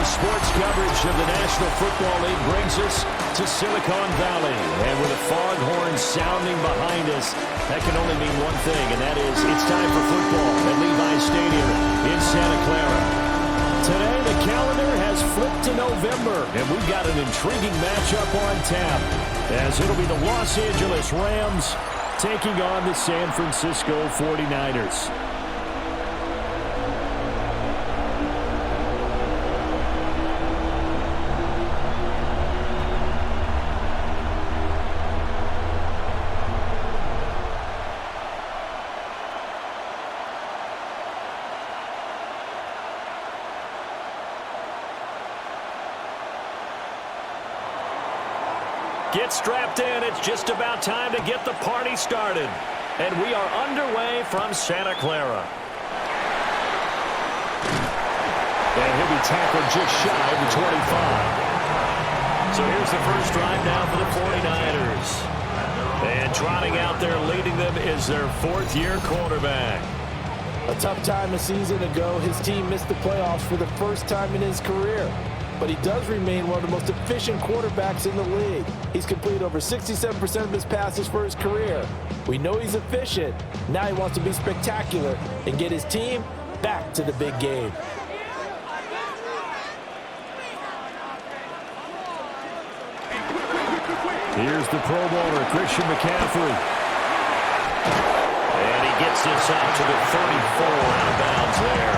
Sports coverage of the National Football League brings us to Silicon Valley. And with the foghorn sounding behind us, that can only mean one thing, and that is it's time for football at Levi Stadium in Santa Clara. Today, the calendar has flipped to November, and we've got an intriguing matchup on tap, as it'll be the Los Angeles Rams taking on the San Francisco 49ers. Get strapped in. It's just about time to get the party started. And we are underway from Santa Clara. And he'll be tackled just shy of the 25. So here's the first drive now for the 49ers. And trotting out there leading them is their fourth-year quarterback. A tough time a season ago, his team missed the playoffs for the first time in his career. But he does remain one of the most efficient quarterbacks in the league. He's completed over 67% of his passes for his career. We know he's efficient. Now he wants to be spectacular and get his team back to the big game. Here's the Pro Bowler, Christian McCaffrey. And he gets this out to the 34 out of bounds there.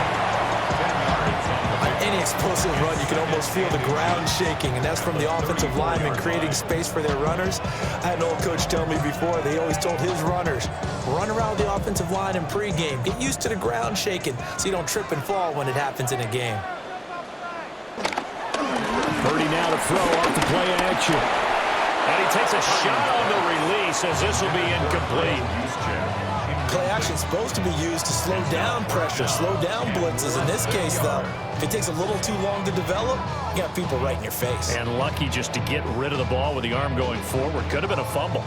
Any explosive run, you can almost feel the ground shaking, and that's from the offensive linemen creating space for their runners. I had an old coach tell me before, they always told his runners, run around the offensive line in pregame. Get used to the ground shaking so you don't trip and fall when it happens in a game. Purdy now to throw off the play action. And he takes a shot on the release as this will be incomplete. Play action is supposed to be used to slow down pressure, slow down blitzes. In this case, though, if it takes a little too long to develop, you got people right in your face. And lucky just to get rid of the ball with the arm going forward. Could have been a fumble.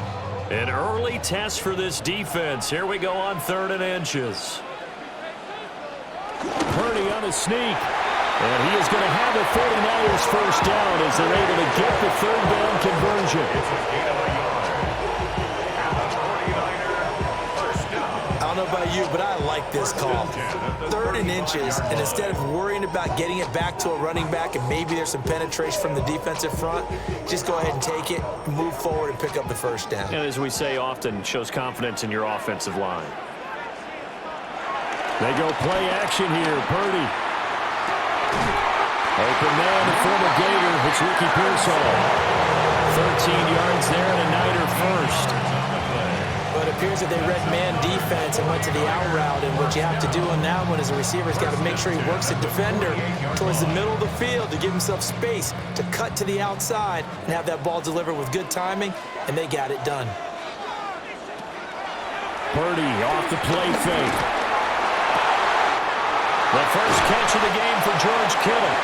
An early test for this defense. Here we go on 3rd and inches. Purdy on a sneak. And he is going to have the 49ers first down as they're able to get the 3rd down conversion. I don't know about you, but I like this call. 3rd and inches, and instead of worrying about getting it back to a running back and maybe there's some penetration from the defensive front, just go ahead and take it, move forward, and pick up the first down. And as we say often, shows confidence in your offensive line. They go play action here. Purdy. Open man, the former Gator. It's Ricky Pearsall. 13 yards there and a Niner first. But it appears that they read man defense and went to the out route. And what you have to do on that one is the receiver's got to make sure he works the defender towards the middle of the field to give himself space to cut to the outside and have that ball delivered with good timing, and they got it done. Purdy off the play fake. The first catch of the game for George Kittle.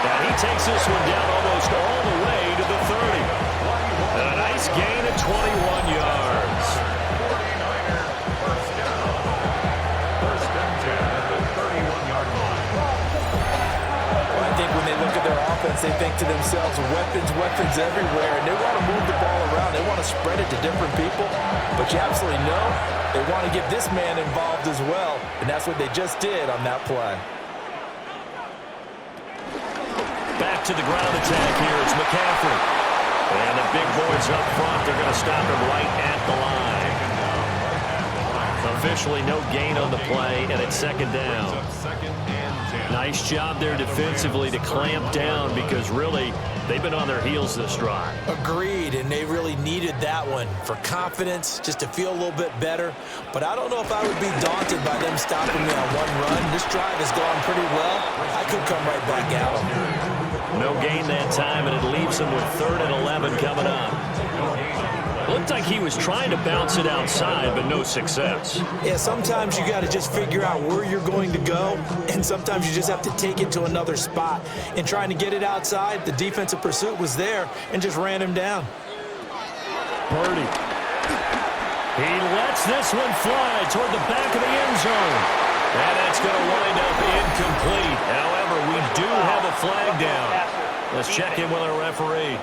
And he takes this one down almost all the way to the 30. And a nice gain of 21 yards. I think when they look at their offense, they think to themselves, weapons everywhere, and they want to move the ball around. They want to spread it to different people, but you absolutely know they want to get this man involved as well, and that's what they just did on that play. Back to the ground attack here. It's McCaffrey. And the big boys up front, they're going to stop him right at the line. Officially no gain on the play, and it's 2nd down. Nice job there defensively to clamp down because really they've been on their heels this drive. Agreed, and they really needed that one for confidence, just to feel a little bit better. But I don't know if I would be daunted by them stopping me on one run. This drive has gone pretty well. I could come right back at them. No gain that time, and it leaves them with 3rd and 11 coming up. Looked like he was trying to bounce it outside, but no success. Yeah, sometimes you got to just figure out where you're going to go, and sometimes you just have to take it to another spot. In trying to get it outside, the defensive pursuit was there and just ran him down. Purdy. He lets this one fly toward the back of the end zone. And that's going to wind up incomplete. However, we do have a flag down. Let's check in with our referee.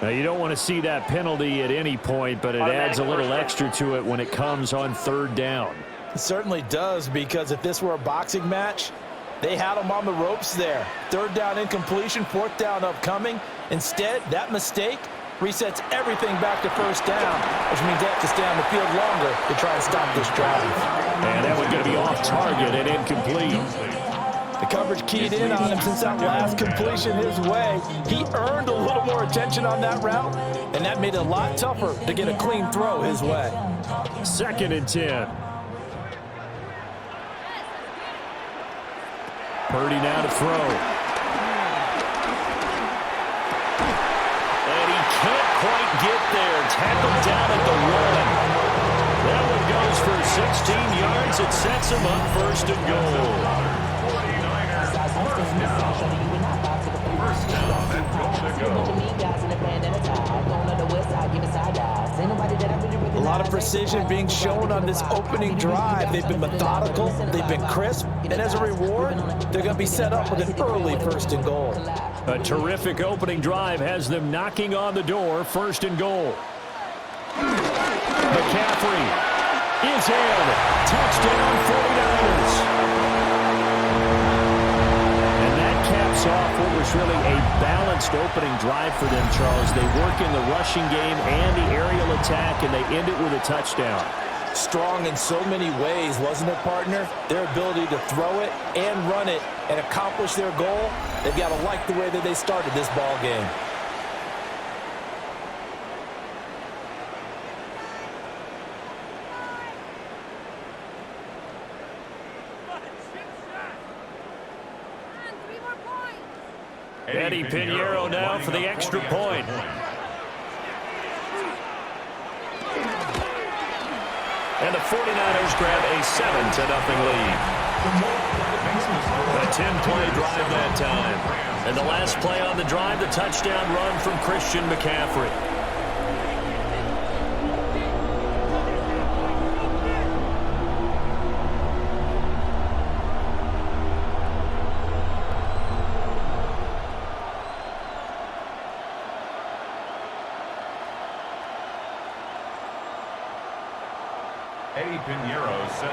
Now, you don't want to see that penalty at any point, but it adds a little extra to it when it comes on third down. It certainly does, because if this were a boxing match, they had him on the ropes there. Third down incompletion, fourth down upcoming. Instead, that mistake resets everything back to first down, which means they have to stay on the field longer to try and stop this drive. And that one's going to be off target and incomplete. The coverage keyed in on him since that last completion his way. He earned a little more attention on that route, and that made it a lot tougher to get a clean throw his way. 2nd and 10. Purdy now to throw. Can't quite get there. Tackled down at the 1. That one goes for 16 yards. It sets him up 1st and goal. A lot of precision being shown on this opening drive. They've been methodical, they've been crisp, and as a reward, they're going to be set up with an early 1st and goal. A terrific opening drive has them knocking on the door, 1st and goal. McCaffrey is in. Touchdown 49ers. And that caps off what was really a balanced opening drive for them, Charles. They work in the rushing game and the aerial attack, and they end it with a touchdown. Strong in so many ways, wasn't it, partner? Their ability to throw it and run it and accomplish their goal, they've got to like the way that they started this ball game. Eddie Pinheiro now for the extra point. And the 49ers grab a 7-0 lead. A 10-play drive that time. And the last play on the drive, the touchdown run from Christian McCaffrey.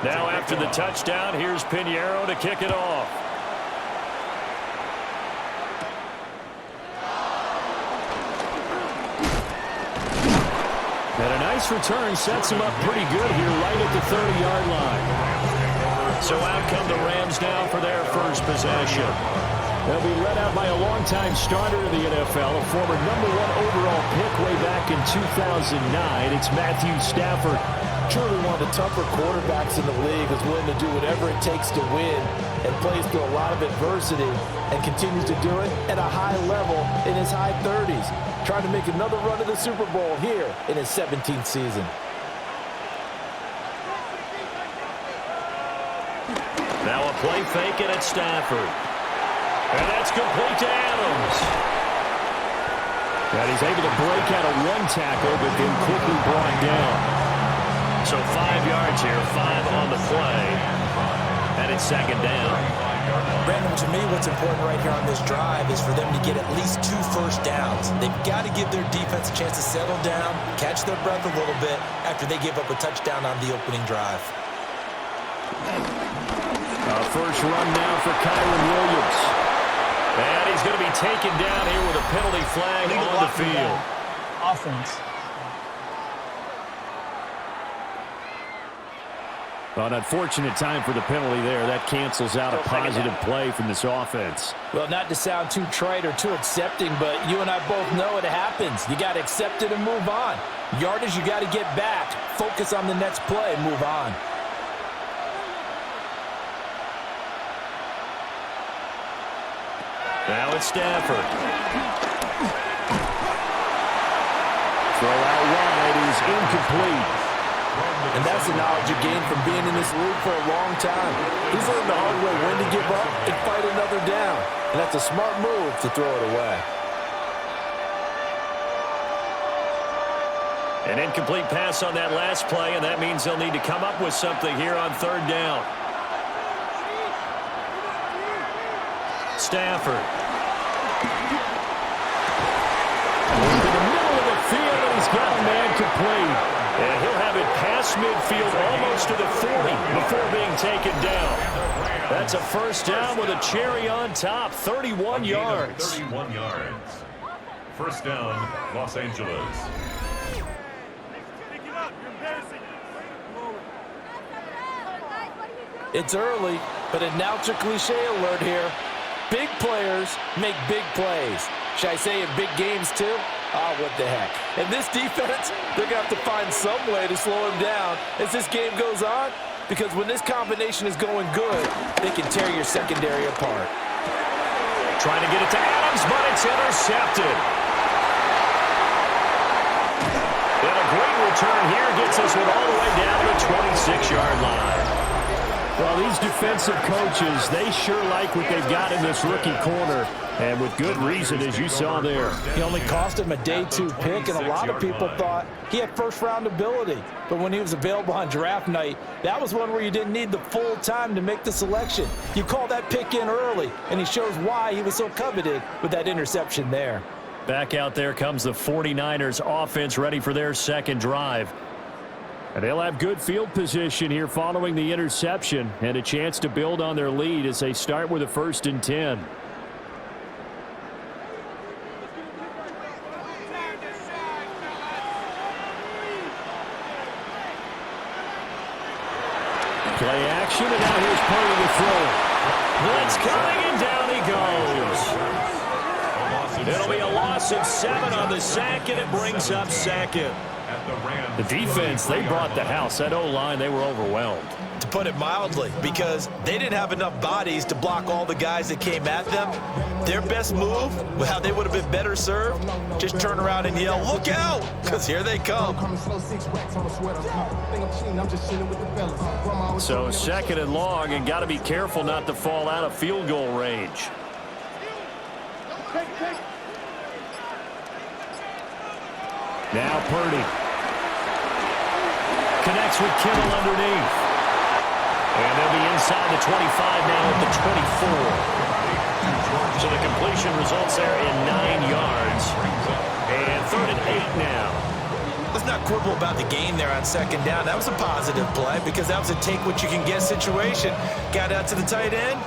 Now after the touchdown, here's Pinheiro to kick it off. And a nice return sets him up pretty good here right at the 30-yard line. So out come the Rams now for their first possession. They'll be led out by a longtime starter in the NFL, a former #1 overall pick way back in 2009. It's Matthew Stafford. Truly one of the tougher quarterbacks in the league, is willing to do whatever it takes to win and plays through a lot of adversity and continues to do it at a high level in his high 30s. Trying to make another run to the Super Bowl here in his 17th season. Now a play fake it at Stafford. And that's complete to Adams. And he's able to break out of one tackle, but then quickly brought down. So 5 yards here, 5 on the play. And it's 2nd down. Brandon, to me, what's important right here on this drive is for them to get at least 2 first downs. They've got to give their defense a chance to settle down, catch their breath a little bit after they give up a touchdown on the opening drive. First run now for Kyron Williams. And he's going to be taken down here with a penalty flag on the field. Offense. An unfortunate time for the penalty there. That cancels out a positive play from this offense. Well, not to sound too trite or too accepting, but you and I both know it happens. You got to accept it and move on. Yardage, you got to get back. Focus on the next play and move on. Now it's Stafford. Throw out wide is incomplete. And that's the knowledge you gain from being in this league for a long time. He's learned the hard way when to give up and fight another down. And that's a smart move to throw it away. An incomplete pass on that last play, and that means they'll need to come up with something here on third down. Stafford. Into the middle of the field, and he's got a man complete. And he'll have it past midfield almost to the 40 before being taken down. That's a first down with a cherry on top, 31 yards. 31 yards. First down, Los Angeles. It's early, but announce a cliche alert here. Big players make big plays. Should I say in big games too? Oh, what the heck. And this defense, they're going to have to find some way to slow him down as this game goes on, because when this combination is going good, they can tear your secondary apart. Trying to get it to Adams, but it's intercepted. And a great return here gets us one all the way down to the 26-yard line. Well, these defensive coaches, they sure like what they've got in this rookie corner, and with good reason, as you saw there. He only cost him a day 2 pick, and a lot of people thought he had first-round ability. But when he was available on draft night, that was one where you didn't need the full time to make the selection. You call that pick in early, and he shows why he was so coveted with that interception there. Back out there comes the 49ers offense ready for their second drive. And they'll have good field position here following the interception and a chance to build on their lead as they start with a 1st and 10. Play action, and now here's Purdy to throw. Blitz coming, and down he goes. It'll be a loss of 7 on the sack, and it brings up second. The defense, they brought the house. That O-line, they were overwhelmed. To put it mildly, because they didn't have enough bodies to block all the guys that came at them. Their best move, how they would have been better served, just turn around and yell, "Look out!" because here they come. So 2nd and long, and got to be careful not to fall out of field goal range. Now Purdy. Connects with Kittle underneath. And they'll be inside the 25 now at the 24. So the completion results there in 9 yards. And 3rd and 8 now. Let's not quibble about the gain there on 2nd down. That was a positive play because that was a take-what-you-can-get situation. Got out to the tight end.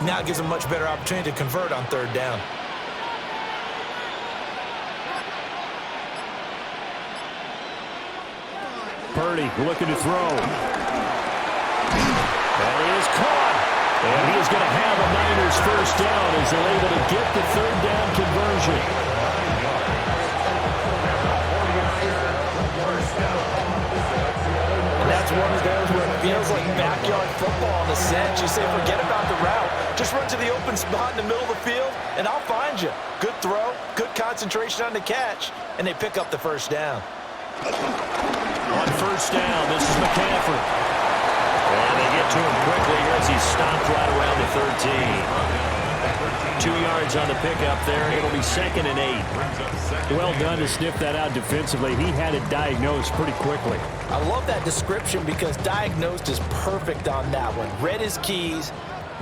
Now it gives them a much better opportunity to convert on 3rd down. Purdy looking to throw. And he is caught. And he is going to have a Niners first down as they're able to get the 3rd down conversion. And that's one of those where it feels like backyard football in a sense. You say, forget about the route. Just run to the open spot in the middle of the field, and I'll find you. Good throw, good concentration on the catch, and they pick up the first down. On 1st down, this is McCaffrey. And they get to him quickly here as he stopped right around the 13. 2 yards on the pickup there. It'll be 2nd and 8. Well done to sniff that out defensively. He had it diagnosed pretty quickly. I love that description because diagnosed is perfect on that one. Read his keys,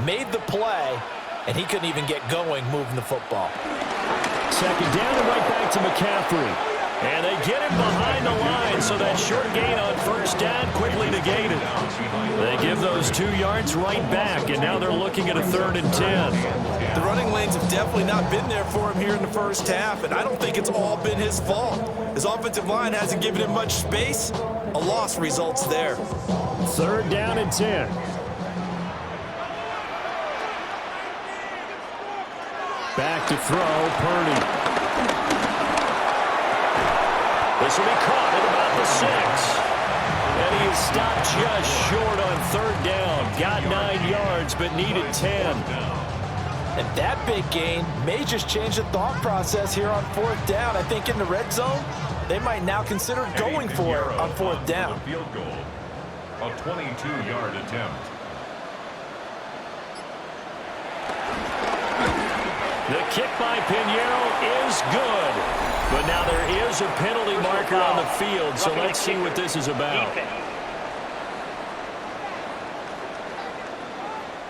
made the play, and he couldn't even get going moving the football. 2nd down and right back to McCaffrey. And they get him behind the line, so that short gain on 1st down quickly negated. They give those 2 yards right back, and now they're looking at a 3rd and 10. The running lanes have definitely not been there for him here in the first half, and I don't think it's all been his fault. His offensive line hasn't given him much space. A loss results there. 3rd down and 10. Back to throw, Purdy. This will be caught at about the 6. And he is stopped just short on 3rd down. Got 9 yards, but needed 10. And that big gain may just change the thought process here on 4th down. I think in the red zone, they might now consider going for it on 4th down. Field goal, a 22-yard attempt. The kick by Pinheiro is good. But now there is a penalty marker on the field, so let's see what this is about.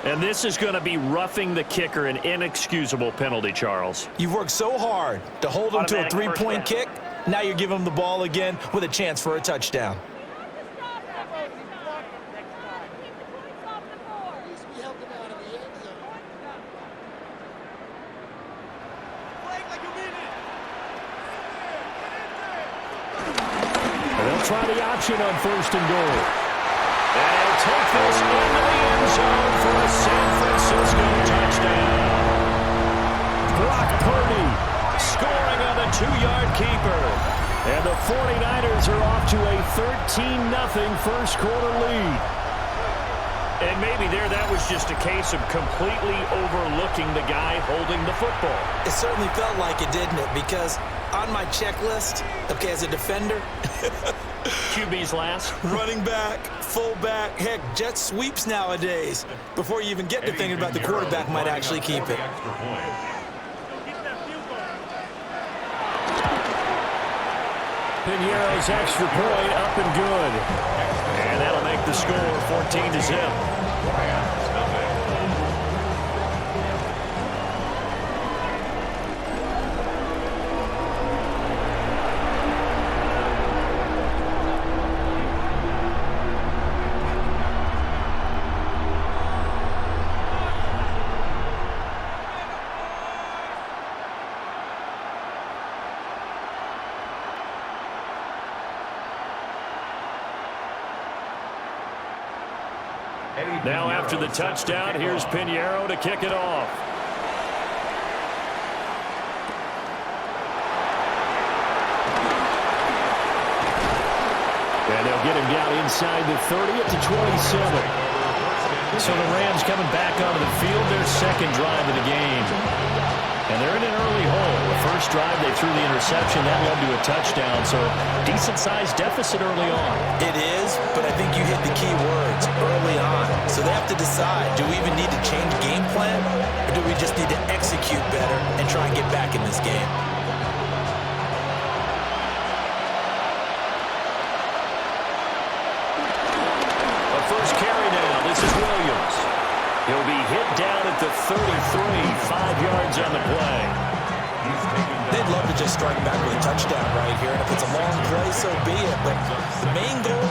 And this is going to be roughing the kicker, an inexcusable penalty, Charles. You've worked so hard to hold him to a three-point kick. Now you're giving him the ball again with a chance for a touchdown. They'll try the option on 1st and goal. And he'll take this into the end zone for a San Francisco touchdown. Brock Purdy scoring on the 2-yard keeper. And the 49ers are off to a 13-0 first quarter lead. And maybe that was just a case of completely overlooking the guy holding the football. It certainly felt like it, didn't it? Because on my checklist, okay, as a defender, QB's last. running back, fullback, heck, jet sweeps nowadays. Before you even get to thinking about the quarterback might actually keep it. Pinheiro's extra point up and good. And that'll make the score 14-0. Now after the touchdown, here's Pinheiro to kick it off. And they'll get him down inside the 30 at the 27. So the Rams coming back onto the field, their second drive of the game. And they're in an early hole. The first drive, they threw the interception. That led to a touchdown. So decent-sized deficit early on. It is, but I think you hit the key words early on. So they have to decide, do we even need to change game plan? Or do we just need to execute better and try and get back in this game? A first carry now. This is Williams. He'll be hit down at the 33, 5 yards on the play. They'd love to just strike back with a touchdown right here, and if it's a long play, so be it. But the main goal,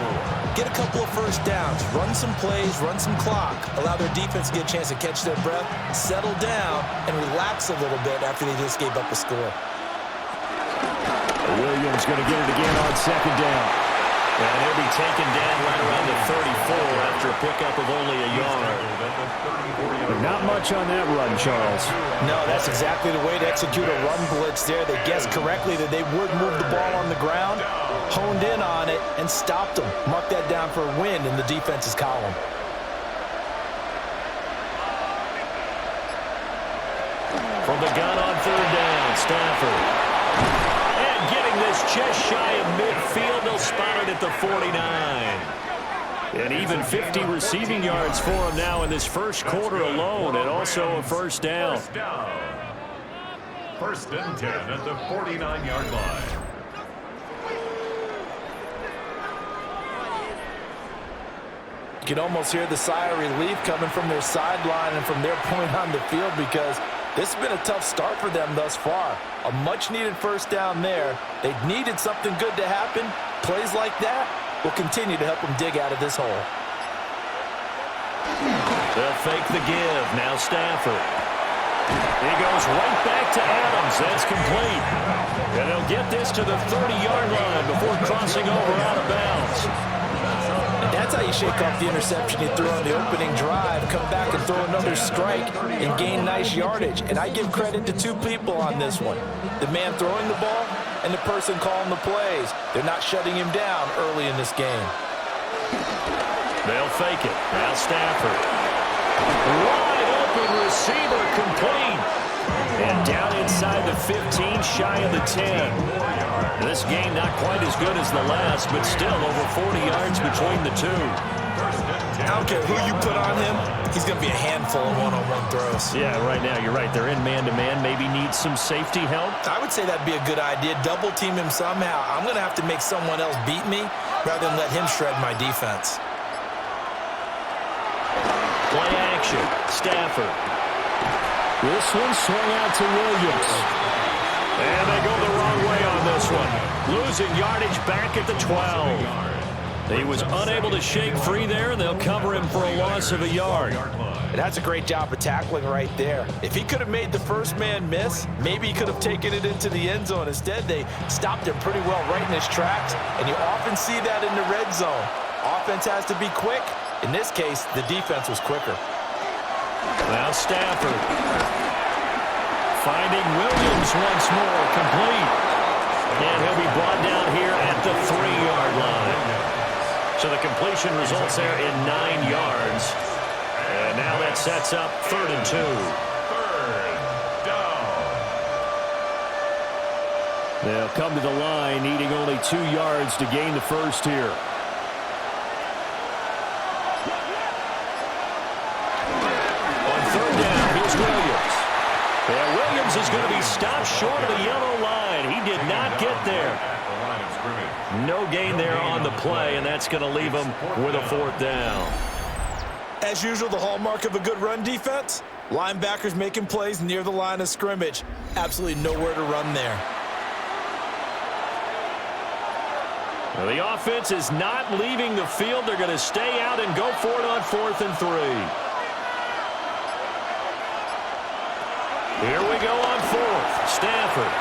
get a couple of first downs, run some plays, run some clock, allow their defense to get a chance to catch their breath, settle down, and relax a little bit after they just gave up a score. Williams going to get it again on 2nd down. And he'll be taken down right around the 34 after a pickup of only a yard. But not much on that run, Charles. No, that's exactly the way to execute a run blitz there. They guessed correctly that they would move the ball on the ground, honed in on it, and stopped them. Mark that down for a win in the defense's column. From the gun on 3rd down, Stafford. And getting this just shy of midfield, they'll spot it at the 49. And even 50 receiving yards for him now in this first quarter alone, and also a first down. First and 10 at the 49-yard line. You can almost hear the sigh of relief coming from their sideline and from their point on the field, because this has been a tough start for them thus far. A much-needed first down there. They needed something good to happen. Plays like that will continue to help them dig out of this hole. They'll fake the give. Now Stafford. He goes right back to Adams. That's complete. And they'll get this to the 30-yard line before crossing over out of bounds. And that's how you shake off the interception he threw on the opening drive, come back and throw another strike and gain nice yardage. And I give credit to two people on this one. The man throwing the ball and the person calling the plays. They're not shutting him down early in this game. They'll fake it. Now Stafford. Wide open looking receiver complete. And down inside the 15, shy of the 10. This game not quite as good as the last, but still over 40 yards between the two. I don't care who you put on him, he's going to be a handful of one-on-one throws. Yeah, right now you're right. They're in man-to-man. Maybe needs some safety help. I would say that'd be a good idea. Double team him somehow. I'm going to have to make someone else beat me rather than let him shred my defense. Play action. Stafford. This one swung out to Williams. And they go the wrong way on this one. Losing yardage back at the 12. He was unable to shake free there, and they'll cover him for a loss of a yard. And that's a great job of tackling right there. If he could have made the first man miss, maybe he could have taken it into the end zone. Instead, they stopped him pretty well right in his tracks, and you often see that in the red zone. Offense has to be quick. In this case, the defense was quicker. Now Stafford. Finding Williams once more, complete. And he'll be brought down here at the 3-yard line. So the completion results there in 9 yards. And now that sets up 3rd and 2. Third down. They'll come to the line, needing only 2 yards to gain the first here. On 3rd down, here's Williams. And Williams is going to be stopped short of the yellow line. He did not get there. No gain there on the play, and that's going to leave him with a 4th down. As usual, the hallmark of a good run defense, linebackers making plays near the line of scrimmage. Absolutely nowhere to run there. Well, the offense is not leaving the field. They're going to stay out and go for it on 4th and 3. Here we go on 4th. Stafford.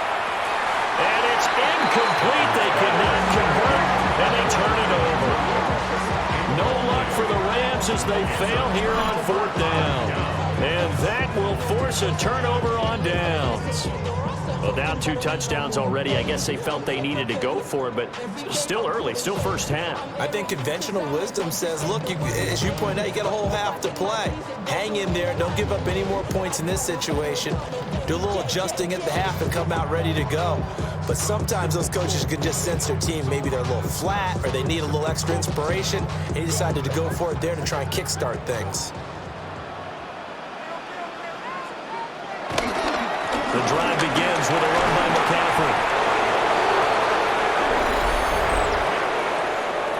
And it's incomplete. They cannot convert, and they turn it over. No luck for the Rams as they fail here on 4th down. And that will force a turnover on downs. Well, down 2 touchdowns already. I guess they felt they needed to go for it, but still early, still first half. I think conventional wisdom says, look, as you point out, you got a whole half to play. Hang in there. Don't give up any more points in this situation. Do a little adjusting at the half and come out ready to go. But sometimes those coaches can just sense their team. Maybe they're a little flat or they need a little extra inspiration. And he decided to go for it there to try and kickstart things. The drive begins with a run by McCaffrey.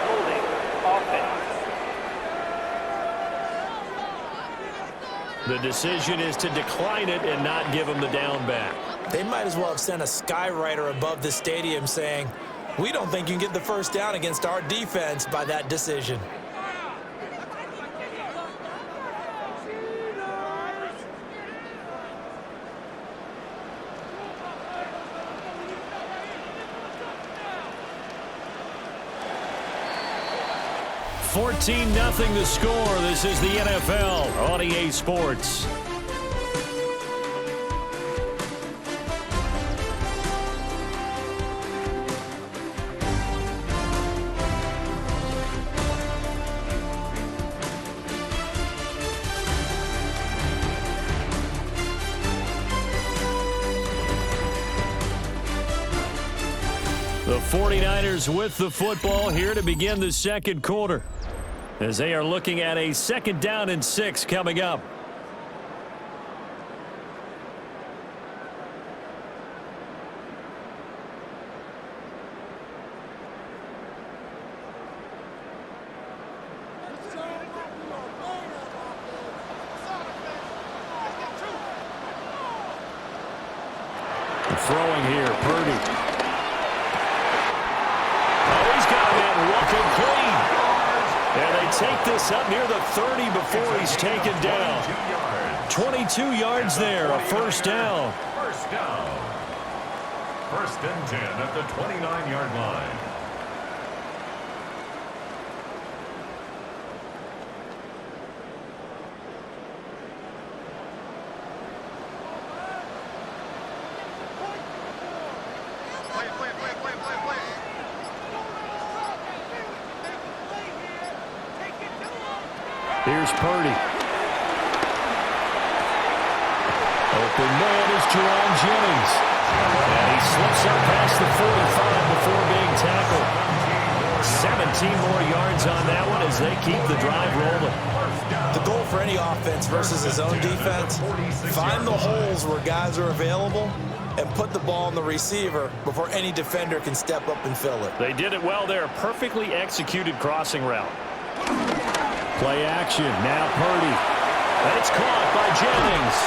Holding offense. The decision is to decline it and not give him the down back. They might as well have sent a skywriter above the stadium saying, we don't think you can get the first down against our defense by that decision. $14-0 the score. This is the NFL on EA Sports. The 49ers with the football here to begin the second quarter, as they are looking at a 2nd down and 6 coming up. Throwing here, Purdy. Oh, he's got that walking clean. And they take this up near the 30 before he's taken down. 22 yards there, a 1st down. First down. 1st and 10 at the 29-yard line. Here's Purdy. open man is Jerome Jennings. And he slips up past the 45 before being tackled. 17 more yards on that one as they keep the drive rolling. The goal for any offense versus his own defense, find the holes where guys are available and put the ball on the receiver before any defender can step up and fill it. They did it well there. Perfectly executed crossing route. Play action. Now Purdy. And it's caught by Jennings.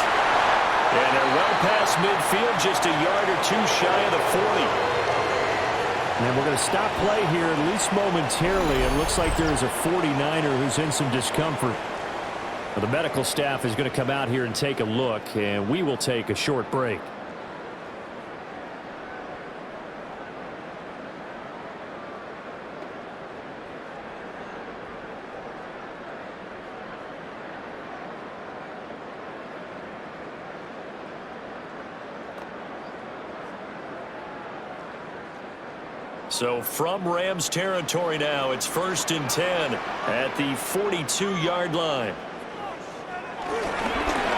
And they're well past midfield, just a yard or two shy of the 40. And we're going to stop play here, at least momentarily. It looks like there is a 49er who's in some discomfort. Well, the medical staff is going to come out here and take a look, and we will take a short break. So from Rams territory now, it's 1st and 10 at the 42-yard line.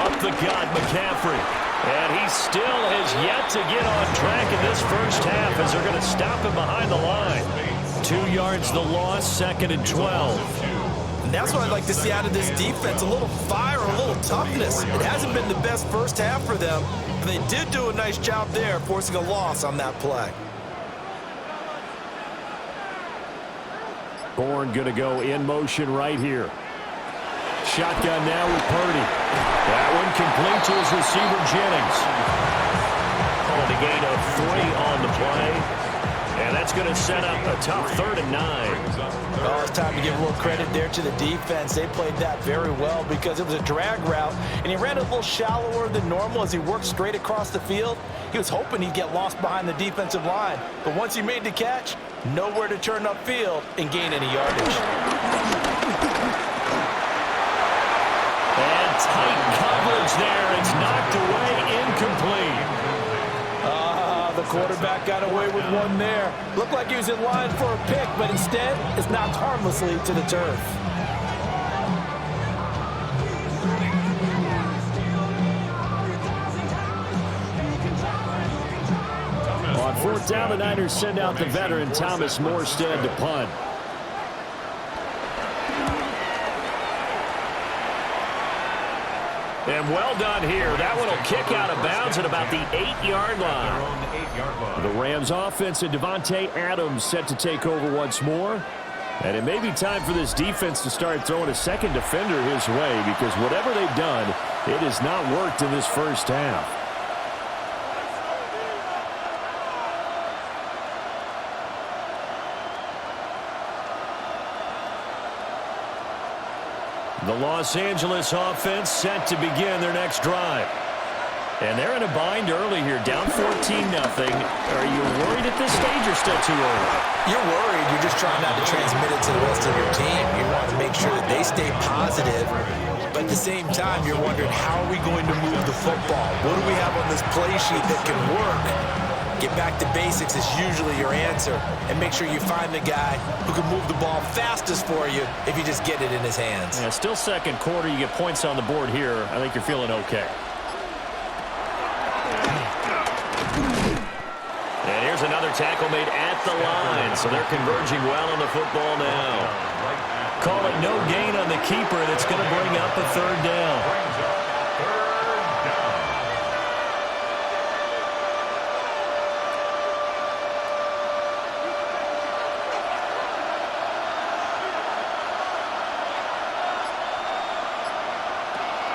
Up the gut, McCaffrey. And he still has yet to get on track in this first half as they're going to stop him behind the line. 2 yards the loss, 2nd and 12. And that's what I'd like to see out of this defense, a little fire, a little toughness. It hasn't been the best first half for them, but they did do a nice job there, forcing a loss on that play. Bourne going to go in motion right here. Shotgun now with Purdy. That one complete to his receiver, Jennings. On the gain of 3 on the play. And that's going to set up a tough 3rd and 9. Well, it's time to give a little credit there to the defense. They played that very well because it was a drag route, and he ran a little shallower than normal as he worked straight across the field. He was hoping he'd get lost behind the defensive line, but once he made the catch, nowhere to turn upfield and gain any yardage. And tight coverage there. It's knocked away, incomplete. The quarterback got away with one there. Looked like he was in line for a pick, but instead, it's knocked harmlessly to the turf. On 4th down, the Niners send out the veteran Thomas Morstead to punt. And well done here. That one will kick out of bounds at about the 8-yard line. The Rams offense and Devontae Adams set to take over once more. And it may be time for this defense to start throwing a second defender his way, because whatever they've done, it has not worked in this first half. The Los Angeles offense set to begin their next drive. And they're in a bind early here, down 14-0. Are you worried at this stage or still too early? You're worried. You're just trying not to transmit it to the rest of your team. You want to make sure that they stay positive. But at the same time, you're wondering, how are we going to move the football? What do we have on this play sheet that can work? Get back to basics is usually your answer. And make sure you find the guy who can move the ball fastest for you if you just get it in his hands. Yeah, still second quarter. You get points on the board here. I think you're feeling okay. And here's another tackle made at the line. So they're converging well on the football now. Call it no gain on the keeper, and it's going to bring up a 3rd down.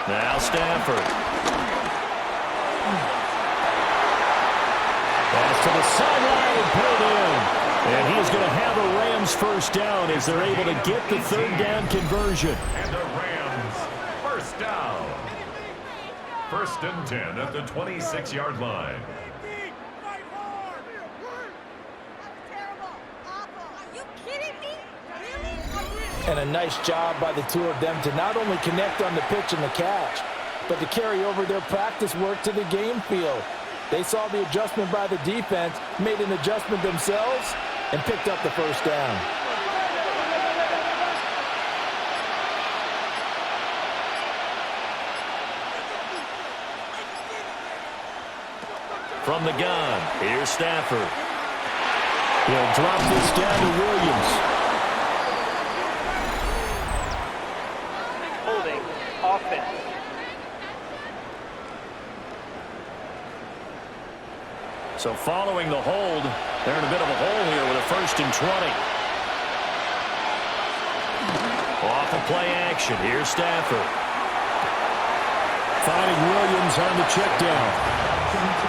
Now Stafford. Pass to the sideline and pulled in. And he is going to have a Rams 1st down as they're able to get the 3rd down conversion. And the Rams 1st down. 1st and 10 at the 26-yard line. And a nice job by the two of them to not only connect on the pitch and the catch, but to carry over their practice work to the game field. They saw the adjustment by the defense, made an adjustment themselves, and picked up the 1st down. From the gun, here's Stafford. He'll drop this down to Williams. Holding offense. So following the hold, they're in a bit of a hole here with a 1st and 20. Off of play action, here's Stafford. Finding Williams on the check down.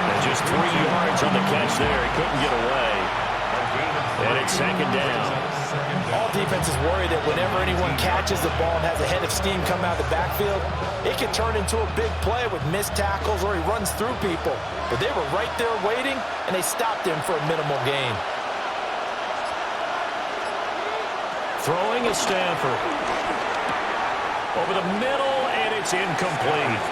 And just 3 yards on the catch there. He couldn't get away. And it's 2nd down. All defenses worry that whenever anyone catches the ball and has a head of steam come out of the backfield, it can turn into a big play with missed tackles or he runs through people. But they were right there waiting, and they stopped him for a minimal gain. Throwing is Stafford. Over the middle, and it's incomplete.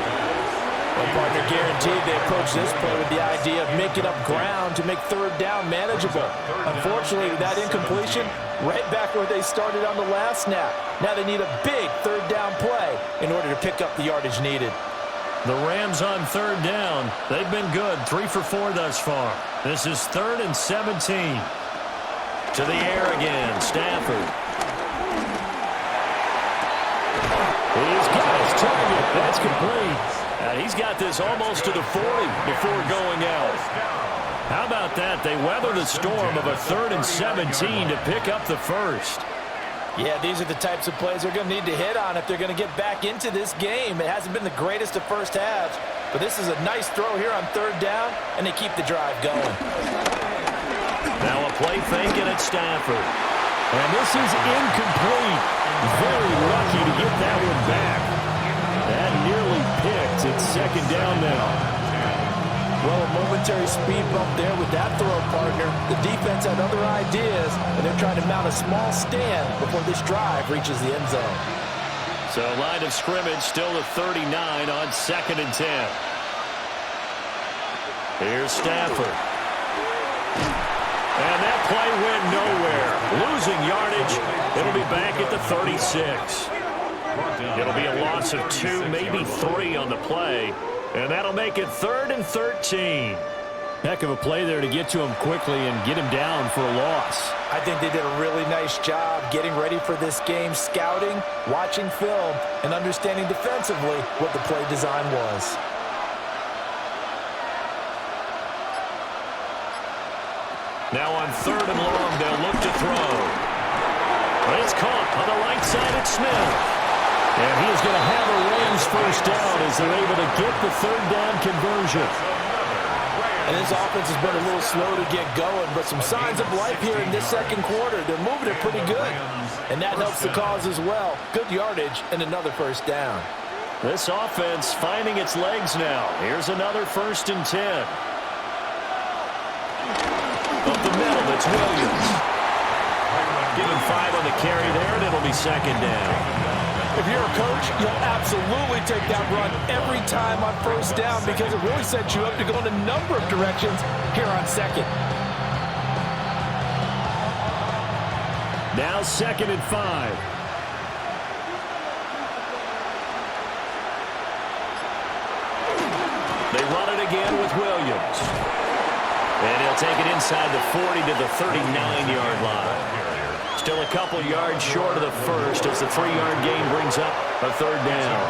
Well, partner guaranteed they approach this play with the idea of making up ground to make 3rd down manageable. Unfortunately, with that incompletion, right back where they started on the last snap. Now they need a big 3rd down play in order to pick up the yardage needed. The Rams on 3rd down. They've been good, 3 for 4 thus far. This is 3rd and 17. To the air again, Stafford. He's got his target. That's complete. He's got this almost to the 40 before going out. How about that? They weather the storm of a 3rd and 17 to pick up the 1st. Yeah, these are the types of plays they're going to need to hit on if they're going to get back into this game. It hasn't been the greatest of first halves, but this is a nice throw here on 3rd down, and they keep the drive going. Now a play fake, and it's Stafford. And this is incomplete. Very lucky to get that one back. That nearly picked. It's 2nd down now. Well, a momentary speed bump there with that throw, partner. The defense had other ideas, and they're trying to mount a small stand before this drive reaches the end zone. So line of scrimmage still at 39 on 2nd and 10. Here's Stafford. And that play went nowhere. Losing yardage. It'll be back at the 36. It'll be a loss of 2, maybe 3 on the play. And that'll make it 3rd and 13. Heck of a play there to get to him quickly and get him down for a loss. I think they did a really nice job getting ready for this game, scouting, watching film, and understanding defensively what the play design was. Now on 3rd and long, they'll look to throw. But it's caught on the right side at Smith. And he is going to have a Rams 1st down as they're able to get the 3rd down conversion. And this offense has been a little slow to get going, but some signs of life here in this 2nd quarter. They're moving it pretty good. And that helps the cause as well. Good yardage and another 1st down. This offense finding its legs now. Here's another 1st and 10. Up the middle, it's Williams. Give him 5 on the carry there, and it'll be 2nd down. If you're a coach, you'll absolutely take that run every time on 1st down because it really sets you up to go in a number of directions here on 2nd. Now 2nd and 5. They run it again with Williams. And he'll take it inside the 40 to the 39-yard line. Still a couple yards short of the 1st as the 3-yard gain brings up a 3rd down.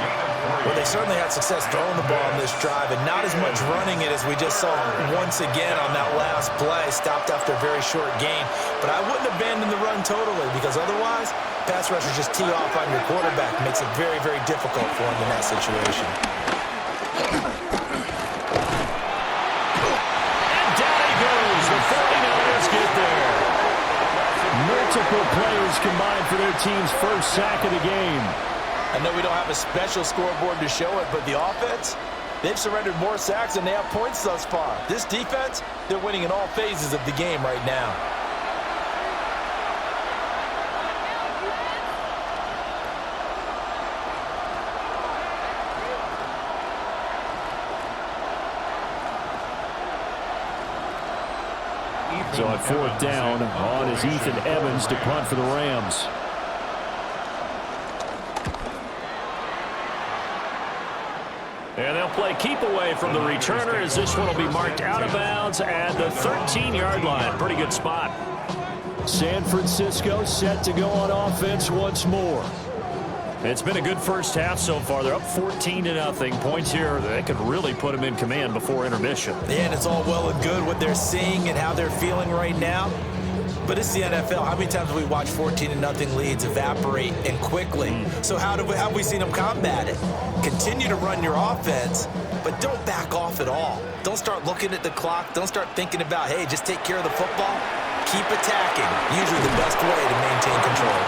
Well, they certainly had success throwing the ball on this drive and not as much running it as we just saw once again on that last play. Stopped after a very short gain. But I wouldn't abandon the run totally because otherwise, pass rushers just tee off on your quarterback. Makes it very, very difficult for him in that situation. And down he goes. The 49ers get there. Multiple players combined for their team's 1st sack of the game. I know we don't have a special scoreboard to show it, but the offense, they've surrendered more sacks than they have points thus far. This defense, they're winning in all phases of the game right now. So at 4th down, on is Ethan Evans to punt for the Rams. And they'll play keep away from the returner as this one will be marked out of bounds at the 13-yard line. Pretty good spot. San Francisco set to go on offense once more. It's been a good first half so far. They're up 14-0. Points here, they could really put them in command before intermission. Yeah, and it's all well and good what they're seeing and how they're feeling right now. But it's the NFL. How many times have we watched 14-0 leads evaporate and quickly? So how have we seen them combat it? Continue to run your offense, but don't back off at all. Don't start looking at the clock. Don't start thinking about, hey, just take care of the football. Keep attacking. Usually the best way to maintain control.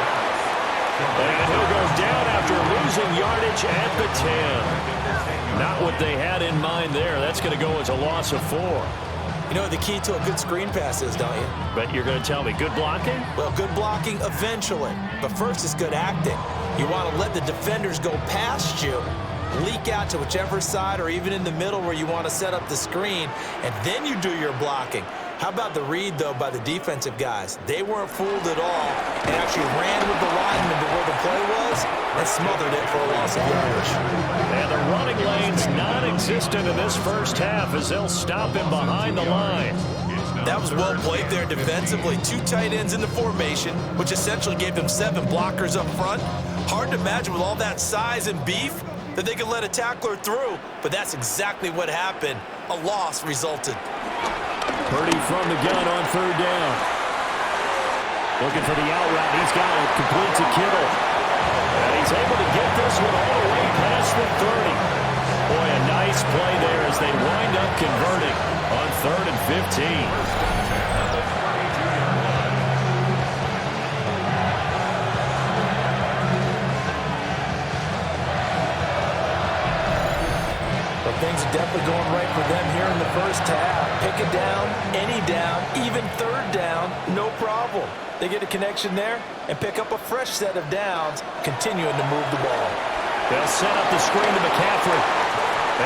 And he'll go down after losing yardage at the 10. Not what they had in mind there. That's going to go as a loss of 4. You know what the key to a good screen pass is, don't you? But you're going to tell me, good blocking? Well, good blocking eventually. But first is good acting. You want to let the defenders go past you, leak out to whichever side or even in the middle where you want to set up the screen, and then you do your blocking. How about the read, though, by the defensive guys? They weren't fooled at all and actually ran with the lineman to where the play was and smothered it for a loss of yardage. And the running lane's non-existent in this first half as they'll stop him behind the line. That was well played there defensively. 2 tight ends in the formation, which essentially gave them 7 blockers up front. Hard to imagine with all that size and beef that they could let a tackler through, but that's exactly what happened. A loss resulted. Purdy from the gun on 3rd down. Looking for the out route. He's got it. Complete to Kittle. And he's able to get this one all the way past the 30. Boy, a nice play there as they wind up converting on 3rd and 15. Things are definitely going right for them here in the first half. Pick it down, any down, even 3rd down, no problem. They get a connection there and pick up a fresh set of downs, continuing to move the ball. They'll set up the screen to McCaffrey.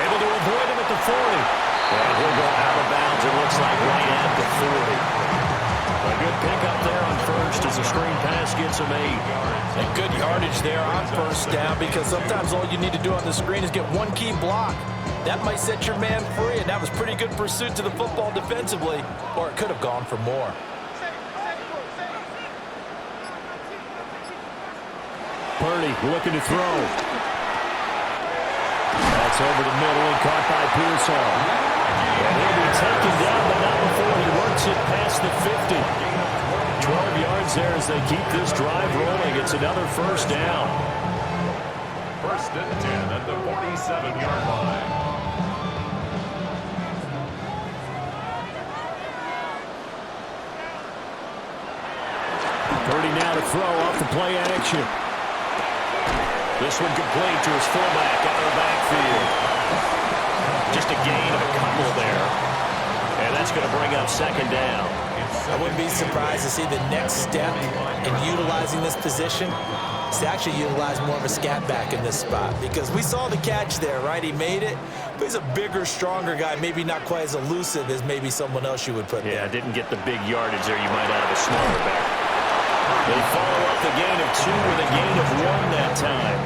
Able to avoid him at the 40. And he'll go out of bounds, it looks like, right at the 40. A good pickup there on first as the screen pass gets him 8. And good yardage there on 1st down because sometimes all you need to do on the screen is get one key block. That might set your man free, and that was pretty good pursuit to the football defensively, or it could have gone for more. Purdy looking to throw. That's over the middle and caught by Pearsall. And he'll be taken down, but not before he works it past the 50. 12 yards there as they keep this drive rolling. It's another 1st down. 1st and 10 at the 47-yard line. Purdy now to throw off the play action. This one complete to his fullback out of the backfield. Just a gain of a couple there. And that's going to bring up 2nd down. I wouldn't be surprised to see the next step in utilizing this position is to actually utilize more of a scat back in this spot, because we saw the catch there, right? He made it, but he's a bigger, stronger guy, maybe not quite as elusive as maybe someone else you would put there. Yeah, didn't get the big yardage there you might out of a smaller back. They follow up the gain of 2 with a gain of 1 that time.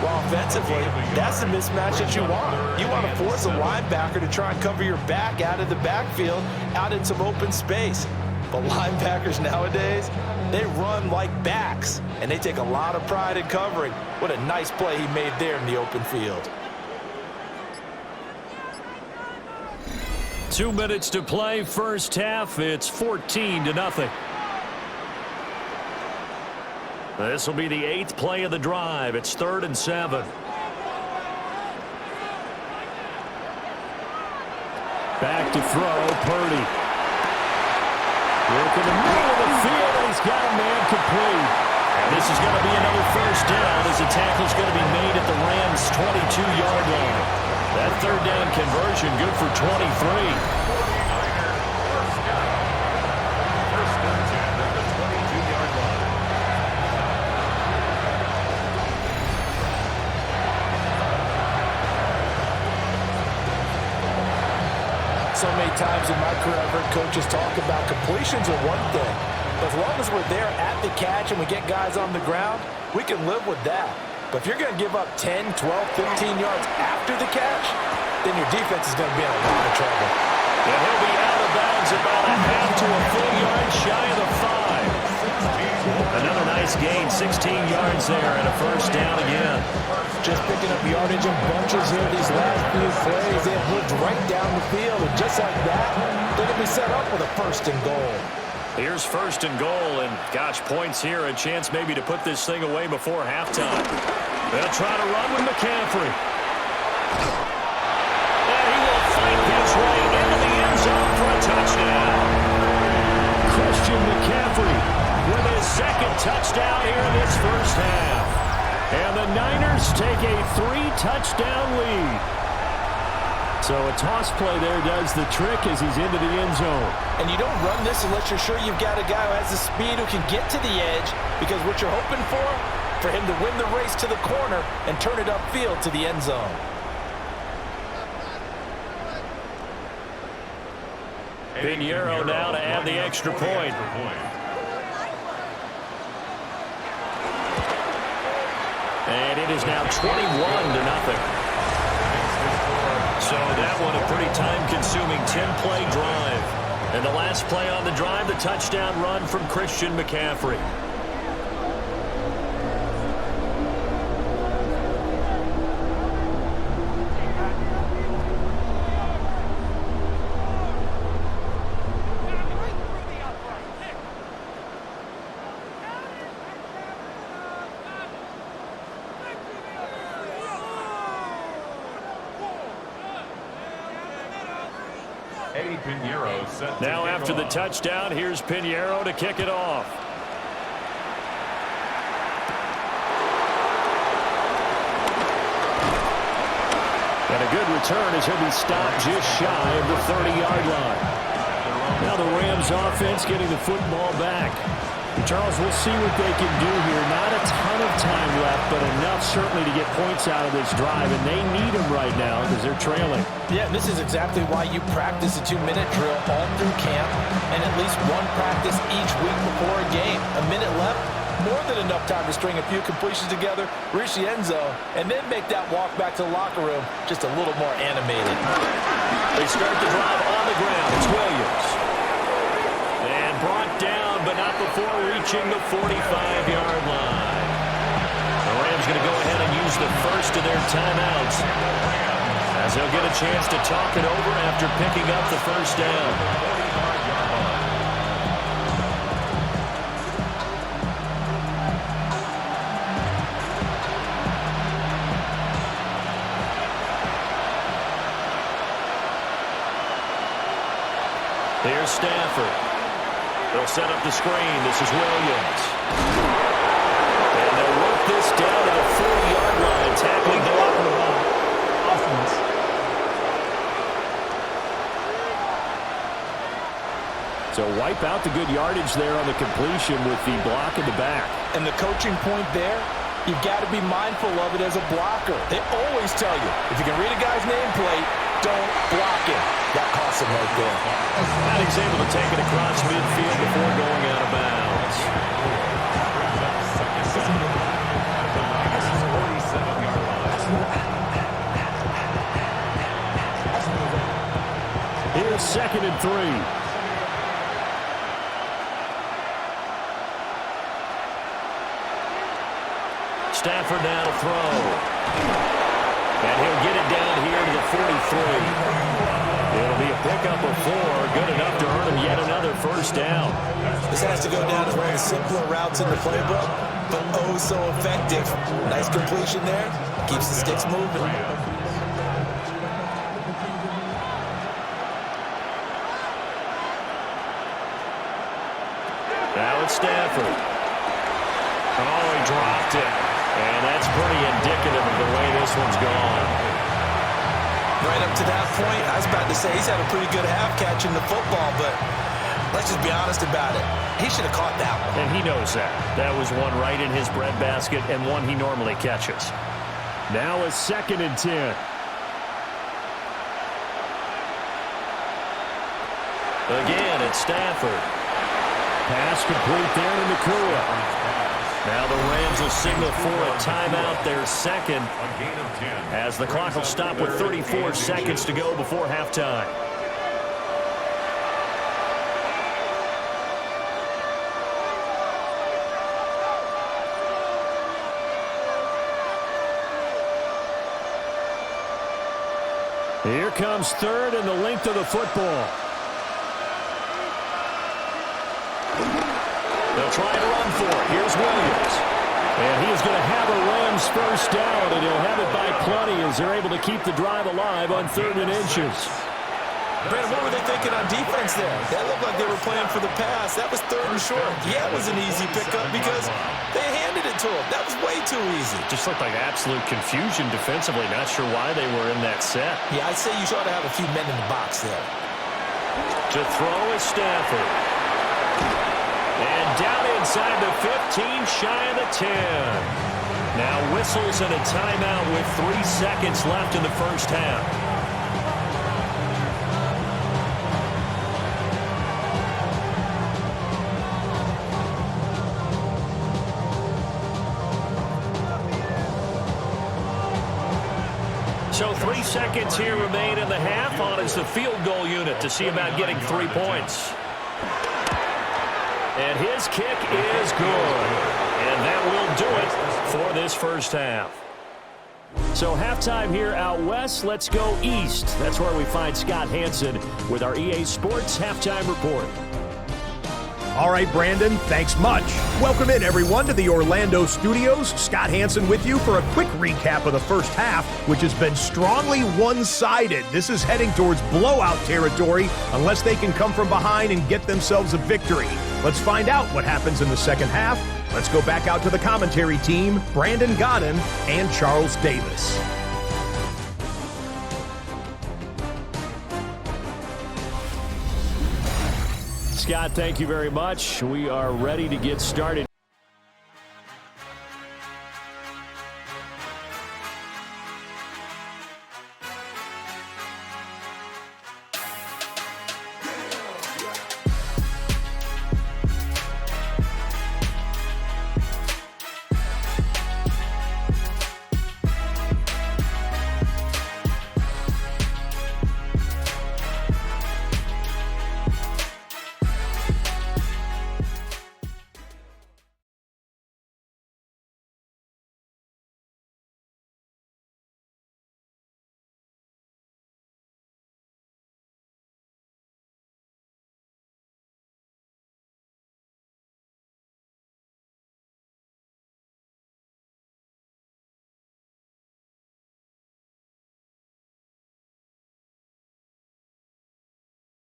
Well, offensively, that's the mismatch that you want. You want to force a linebacker to try and cover your back out of the backfield, out in some open space. But linebackers nowadays, they run like backs, and they take a lot of pride in covering. What a nice play he made there in the open field. 2 minutes to play, first half. It's 14-0. This will be the 8th play of the drive. It's 3rd and 7. Back to throw, Purdy. Work in the middle of the field, and he's got a man complete. And this is going to be another 1st down as the tackle's going to be made at the Rams' 22-yard line. That 3rd down conversion good for 23. So many times in my career, I've heard coaches talk about completions are one thing. But as long as we're there at the catch and we get guys on the ground, we can live with that. But if you're going to give up 10, 12, 15 yards after the catch, then your defense is going to be in a lot of trouble. And he'll be out of bounds about a half to a full yard shy of the 5. Another nice gain, 16 yards there and a first down again. Just picking up yardage in bunches here these last few plays. They have moved right down the field, and just like that, they're going to be set up with a first and goal. Here's first and goal, and gosh, points here, a chance maybe to put this thing away before halftime. They'll try to run with McCaffrey. And he will find his way into the end zone for a touchdown. Christian McCaffrey with his second touchdown here in this first half. And the Niners take a 3-touchdown lead. So a toss play there does the trick as he's into the end zone. And you don't run this unless you're sure you've got a guy who has the speed who can get to the edge, because what you're hoping for him to win the race to the corner and turn it upfield to the end zone. Pinheiro now to add the extra point. And it is now 21-0. So that one a pretty time-consuming 10-play drive. And the last play on the drive, the touchdown run from Christian McCaffrey. Now after the touchdown, here's Pinheiro to kick it off. And a good return as he'll be stopped just shy of the 30-yard line. Now the Rams offense getting the football back. Charles, we'll see what they can do here. Not a ton of time left, but enough certainly to get points out of this drive, and they need them right now because they're trailing. Yeah, this is exactly why you practice a 2-minute drill all through camp and at least one practice each week before a game. A minute left, more than enough time to string a few completions together, reach the end zone, and then make that walk back to the locker room just a little more animated. They start the drive on the ground. It's Williams. And brought down, but not before reaching the 45-yard line. The Rams going to go ahead and use the first of their timeouts, as they'll get a chance to talk it over after picking up the first down. Here's Stafford. They'll set up the screen. This is Williams. And they'll work this down to the 40-yard line, tackling the offense. So wipe out the good yardage there on the completion with the block in the back. And the coaching point there, you've got to be mindful of it as a blocker. They always tell you, if you can read a guy's nameplate, don't block him. That costs him right there. And he's able to take it across midfield before going out of bounds. Here's 2nd and 3. Stafford now to throw. And he'll get it down here to the 43. It'll be a pickup of 4, good enough to earn him yet another first down. This has to go down as one of the simpler routes in the playbook, but oh so effective. Nice completion there. Keeps the sticks moving. Now it's Stafford. Oh, he dropped it. And that's pretty indicative of the way this one's gone. Right up to that point, I was about to say he's had a pretty good half catching the football, but let's just be honest about it. He should have caught that one. And he knows that. That was one right in his breadbasket and one he normally catches. Now a 2nd and 10. Again, it's Stafford. Pass complete there to Nakua. Now the Rams will signal for a timeout, their second, A gain of 10. as the clock will stop with 34 seconds to go before halftime. Here comes third and the length of the football. They'll try to run for it. Here's Williams. And he is going to have a Rams first down, and he'll have it by plenty as they're able to keep the drive alive on 3rd and inches. Brandon, what were they thinking on defense there? That looked like they were playing for the pass. That was 3rd and short. Yeah, it was an easy pickup because they handed it to him. That was way too easy. Just looked like absolute confusion defensively. Not sure why they were in that set. Yeah, I'd say you ought to have a few men in the box there. To throw is Stafford. And down inside the 15, shy of the 10. Now whistles and a timeout with 3 seconds left in the first half. So 3 seconds here remain in the half. On is the field goal unit to see about getting 3 points. And his kick is good. And that will do it for this first half. So halftime here out west. Let's go east. That's where we find Scott Hansen with our EA Sports Halftime Report. All right, Brandon, thanks much. Welcome in, everyone, to the Orlando studios. Scott Hansen with you for a quick recap of the first half, which has been strongly one-sided. This is heading towards blowout territory unless they can come from behind and get themselves a victory. Let's find out what happens in the second half. Let's go back out to the commentary team, Brandon Godden and Charles Davis. Scott, thank you very much. We are ready to get started.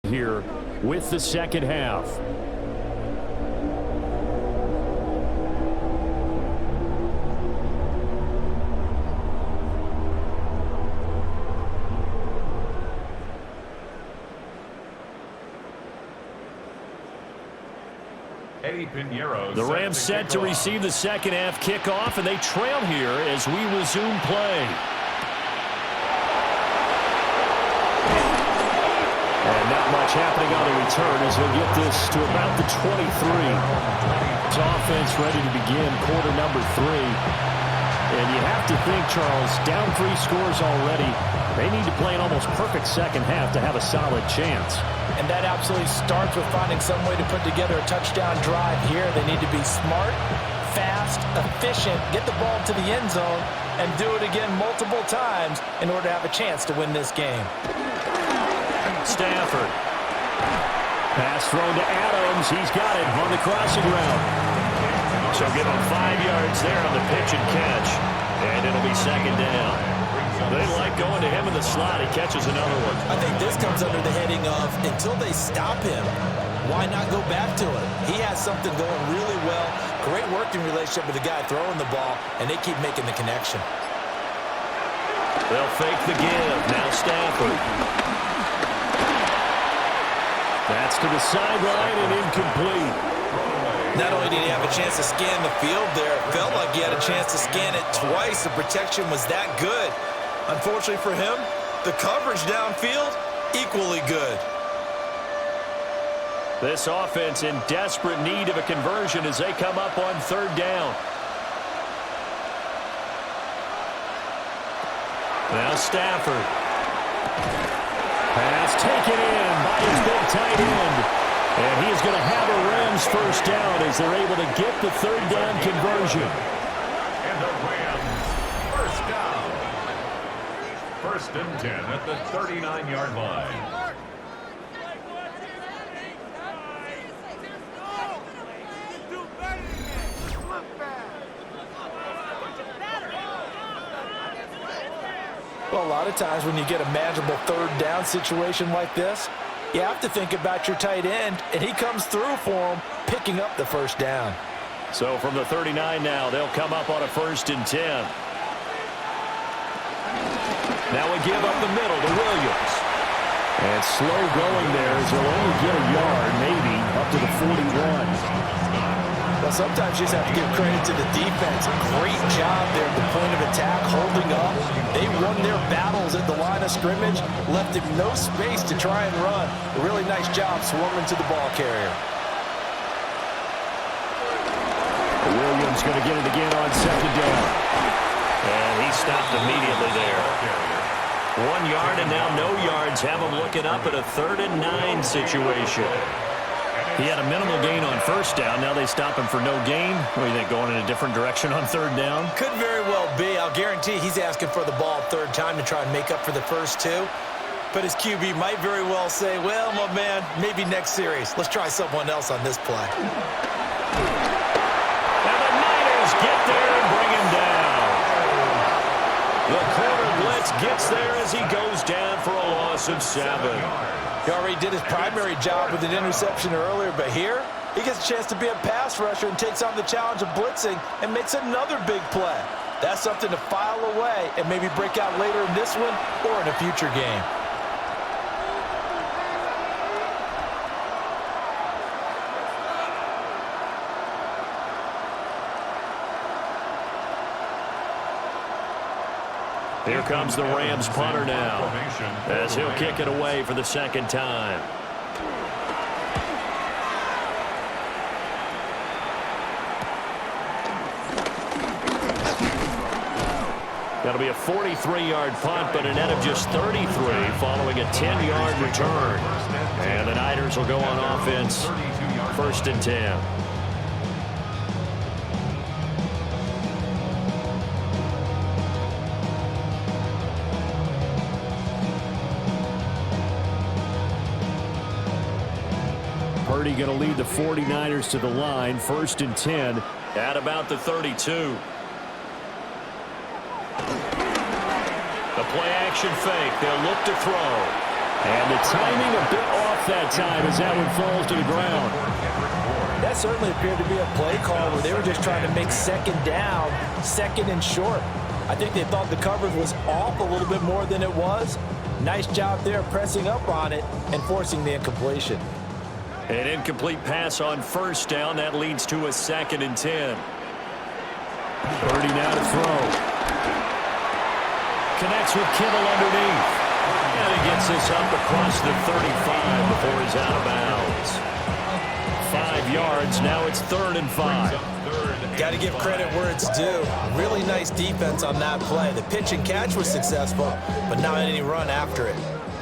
Here with the second half. The Rams set to receive the second half kickoff, and they trail here as we resume play. And not much happening on the return as he'll get this to about the 23. His offense ready to begin quarter number 3. And you have to think, Charles, down 3 scores already. They need to play an almost perfect second half to have a solid chance. And that absolutely starts with finding some way to put together a touchdown drive here. They need to be smart, fast, efficient, get the ball to the end zone, and do it again multiple times in order to have a chance to win this game. Stafford. Pass thrown to Adams. He's got it on the crossing route. So give him 5 yards there on the pitch and catch. And it'll be second down. They like going to him in the slot. He catches another one. I think this comes under the heading of until they stop him, why not go back to him? He has something going really well. Great working relationship with the guy throwing the ball, and they keep making the connection. They'll fake the give. Now Stafford. That's to the sideline and incomplete. Not only did he have a chance to scan the field there, it felt like he had a chance to scan it twice. The protection was that good. Unfortunately for him, the coverage downfield, equally good. This offense in desperate need of a conversion as they come up on third down. Now Stafford. Pass taken in by his big tight end. And he is going to have a Rams first down as they're able to get the third down conversion. And the Rams first down. First and 10 at the 39-yard line. Well, a lot of times when you get a manageable third down situation like this, you have to think about your tight end, and he comes through for him, picking up the first down. So from the 39 now, they'll come up on a 1st and 10. Now we give up the middle to Williams. And slow going there as he'll only get a yard, maybe, up to the 41. Well, sometimes you just have to give credit to the defense. Great job there at the point of attack, holding up. They won their battles at the line of scrimmage, left him no space to try and run. A really nice job swarming to the ball carrier. Williams going to get it again on second down. And he stopped immediately there. 1 yard and now no yards. Have him looking up at a 3rd and 9 situation. He had a minimal gain on first down. Now they stop him for no gain. What do you think, going in a different direction on third down? Could very well be. I'll guarantee he's asking for the ball third time to try and make up for the first two. But his QB might very well say, well, my man, maybe next series. Let's try someone else on this play. And the Niners get there and bring him down. The corner blitz gets there as he goes down for a loss of 7. He already did his primary job with an interception earlier, but here he gets a chance to be a pass rusher and takes on the challenge of blitzing and makes another big play. That's something to file away and maybe break out later in this one or in a future game. Here comes the Rams punter now as he'll kick it away for the second time. That'll be a 43-yard punt, but a net of just 33 following a 10-yard return. And the Niners will go on offense, 1st and 10. Purdy going to lead the 49ers to the line, 1st and 10 at about the 32. The play-action fake. They'll look to throw. And the timing a bit off that time as that one falls to the ground. That certainly appeared to be a play call where they were just trying to make second down, 2nd and short. I think they thought the coverage was off a little bit more than it was. Nice job there pressing up on it and forcing the incompletion. An incomplete pass on first down. That leads to a 2nd and 10. Purdy now to throw. Connects with Kittle underneath. And he gets this up across the 35 before he's out of bounds. 5 yards. Now it's 3rd and 5. Got to give credit where it's due. Really nice defense on that play. The pitch and catch was successful, but not any run after it.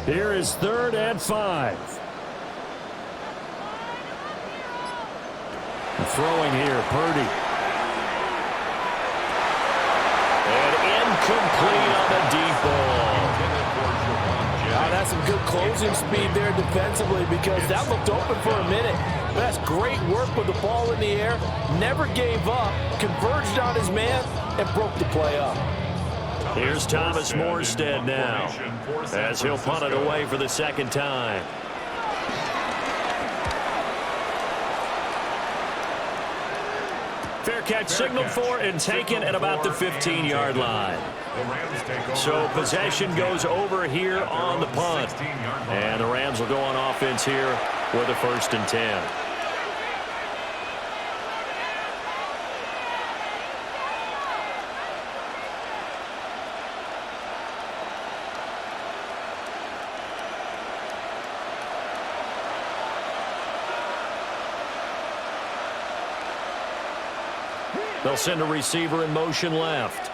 Here is 3rd and 5. Throwing here, Purdy. And incomplete on the deep ball. That's some good closing speed there defensively because that looked open for a minute. That's great work with the ball in the air. Never gave up, converged on his man, and broke the play up. Here's Thomas Morstead now as he'll punt it away for the 2nd time. Fair catch signaled for and taken at about the 15-yard line. So possession goes over here on the punt. And the Rams will go on offense here with a 1st and 10. They'll send a receiver in motion left.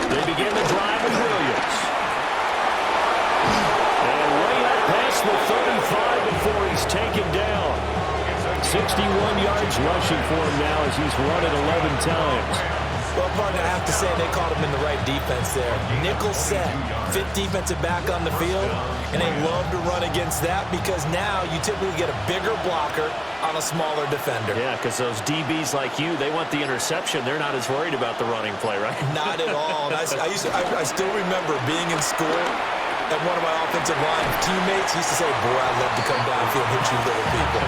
They begin the drive with Williams. And way up past the 35 before he's taken down. 61 yards rushing for him now as he's run it 11 times. Well, partner, I have to say they caught him in the right defense there. Nickel set, fit defensive back on the field, and they love to run against that because now you typically get a bigger blocker on a smaller defender. Yeah, because those DBs like you, they want the interception. They're not as worried about the running play, right? Not at all. And I still remember being in school, and one of my offensive line teammates used to say, boy, I'd love to come downfield and hit you little people.